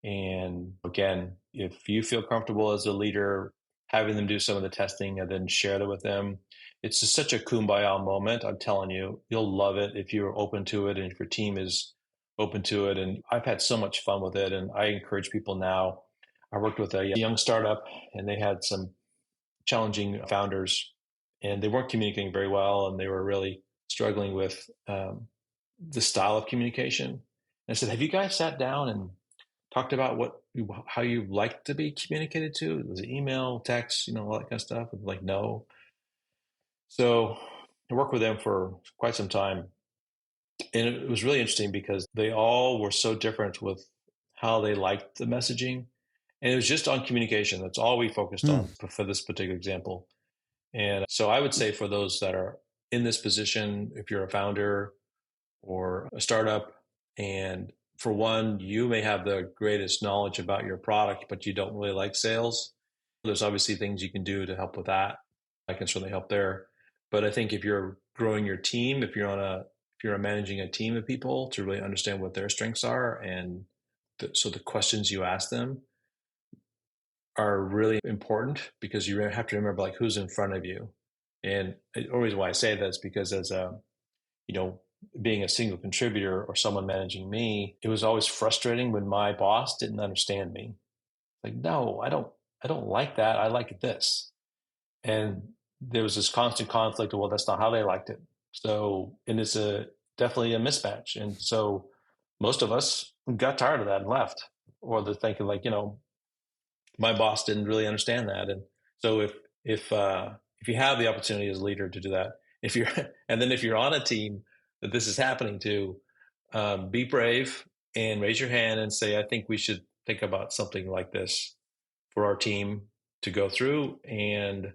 And again, if you feel comfortable as a leader, having them do some of the testing and then share that with them, it's just such a kumbaya moment. I'm telling you, you'll love it if you're open to it and if your team is open to it. And I've had so much fun with it. And I encourage people now. I worked with a young startup and they had some challenging founders and they weren't communicating very well. And they were really struggling with the style of communication. And I said, have you guys sat down and talked about how you like to be communicated to? Was it email, text, all that kind of stuff? And like, no. So I worked with them for quite some time. And it was really interesting because they all were so different with how they liked the messaging. And it was just on communication. That's all we focused Hmm. on for this particular example. And so I would say for those that are in this position, if you're a founder or a startup, and for one, you may have the greatest knowledge about your product, but you don't really like sales. There's obviously things you can do to help with that. I can certainly help there. But I think if you're growing your team, if you're managing a team of people to really understand what their strengths are, and so the questions you ask them are really important, because you have to remember like who's in front of you. And the reason why I say that is because as a, you know, being a single contributor or someone managing me, it was always frustrating when my boss didn't understand me. Like, no, I don't like that. I like this. And there was this constant conflict of, well, that's not how they liked it. So, and it's definitely a mismatch. And so most of us got tired of that and left, or they're thinking like, my boss didn't really understand that. And so if you have the opportunity as a leader to do that, if you're and then if you're on a team that this is happening to, be brave and raise your hand and say, I think we should think about something like this for our team to go through, and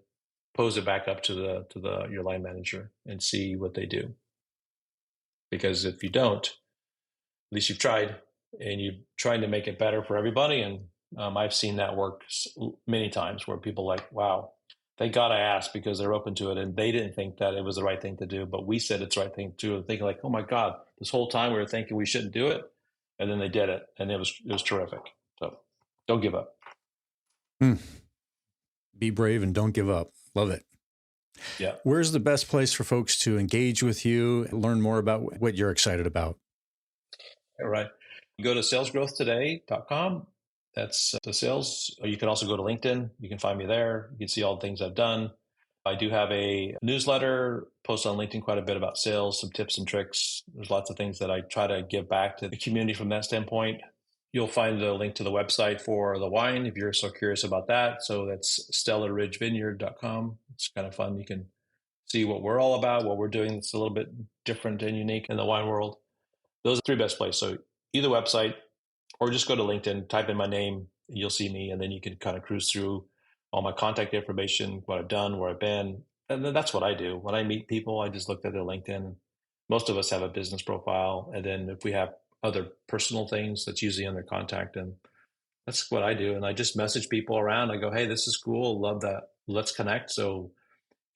pose it back up to the your line manager and see what they do. Because if you don't, at least you've tried, and you're trying to make it better for everybody. And I've seen that work many times where people like, wow, thank God I asked, because they're open to it, and they didn't think that it was the right thing to do, but we said it's the right thing to do, and thinking like, oh my God, this whole time we were thinking we shouldn't do it, and then they did it, and it was terrific. So don't give up. Be brave and don't give up. Love it. Yeah. Where's the best place for folks to engage with you, learn more about what you're excited about? All right. Go to salesgrowthtoday.com. That's the sales. Or you can also go to LinkedIn. You can find me there. You can see all the things I've done. I do have a newsletter, post on LinkedIn quite a bit about sales, some tips and tricks. There's lots of things that I try to give back to the community from that standpoint. You'll find the link to the website for the wine if you're so curious about that. So that's stellarridgevineyard.com. It's kind of fun. You can see what we're all about, what we're doing that's a little bit different and unique in the wine world. Those are three best places. So either website, or just go to LinkedIn, type in my name, you'll see me, and then you can kind of cruise through all my contact information, what I've done, where I've been. And then that's what I do. When I meet people, I just look at their LinkedIn. Most of us have a business profile. And then if we have other personal things, that's usually under contact. And that's what I do. And I just message people around. I go, hey, this is cool. Love that. Let's connect. So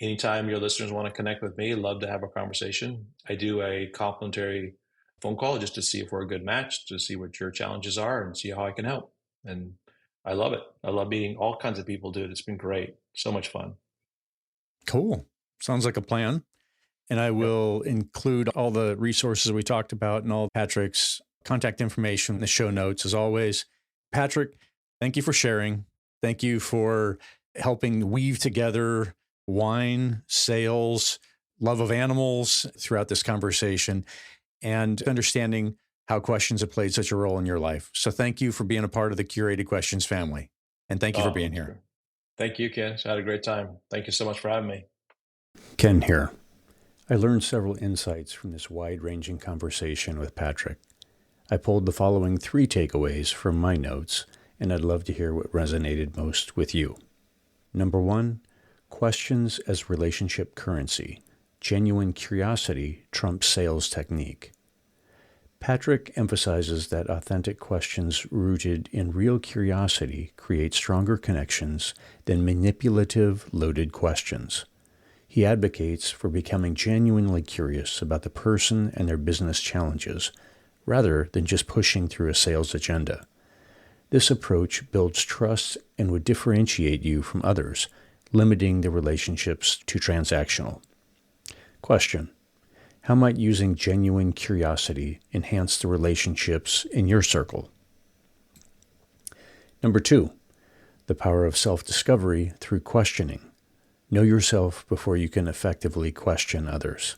anytime your listeners want to connect with me, love to have a conversation. I do a complimentary phone call just to see if we're a good match, to see what your challenges are and see how I can help. And I love it. I love meeting all kinds of people, dude. It's been great. So much fun. Cool. Sounds like a plan. And I will include all the resources we talked about and all Patrick's contact information in the show notes as always. Patrick, thank you for sharing. Thank you for helping weave together wine, sales, love of animals throughout this conversation, and understanding how questions have played such a role in your life. So thank you for being a part of the Curated Questions family. And thank you for being here. Thank you, Ken. I had a great time. Thank you so much for having me. Ken here. I learned several insights from this wide-ranging conversation with Patrick. I pulled the following 3 takeaways from my notes, and I'd love to hear what resonated most with you. Number 1, questions as relationship currency. Genuine curiosity trumps sales technique. Patrick emphasizes that authentic questions rooted in real curiosity create stronger connections than manipulative, loaded questions. He advocates for becoming genuinely curious about the person and their business challenges, rather than just pushing through a sales agenda. This approach builds trust and would differentiate you from others, limiting the relationships to transactional. Question: how might using genuine curiosity enhance the relationships in your circle? Number 2, the power of self-discovery through questioning. Know yourself before you can effectively question others.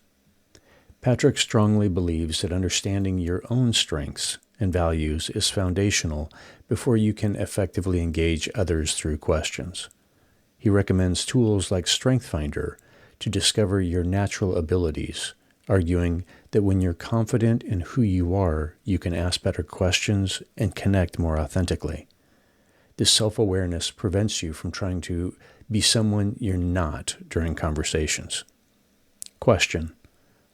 Patrick strongly believes that understanding your own strengths and values is foundational before you can effectively engage others through questions. He recommends tools like StrengthsFinder to discover your natural abilities, arguing that when you're confident in who you are, you can ask better questions and connect more authentically. This self-awareness prevents you from trying to be someone you're not during conversations. Question: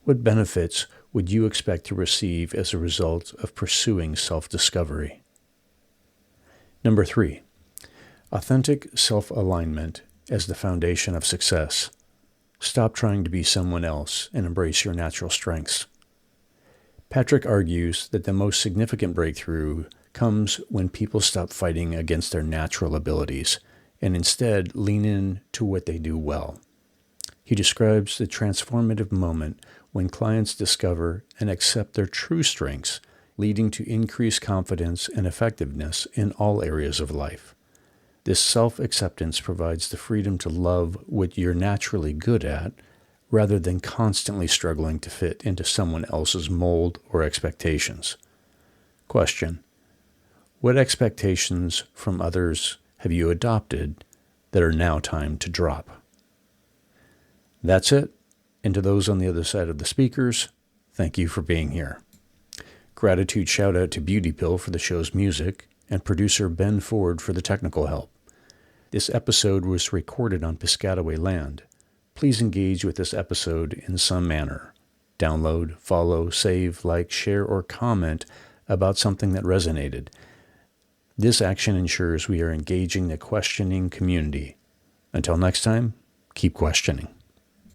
what benefits would you expect to receive as a result of pursuing self-discovery? Number 3, authentic self-alignment as the foundation of success. Stop trying to be someone else and embrace your natural strengths. Patrick argues that the most significant breakthrough comes when people stop fighting against their natural abilities and instead lean in to what they do well. He describes the transformative moment when clients discover and accept their true strengths, leading to increased confidence and effectiveness in all areas of life. This self-acceptance provides the freedom to love what you're naturally good at, rather than constantly struggling to fit into someone else's mold or expectations. Question: what expectations from others have you adopted that are now time to drop? That's it. And to those on the other side of the speakers, thank you for being here. Gratitude shout out to Beauty Pill for the show's music and producer Ben Ford for the technical help. This episode was recorded on Piscataway land. Please engage with this episode in some manner. Download, follow, save, like, share, or comment about something that resonated. This action ensures we are engaging the questioning community. Until next time, keep questioning.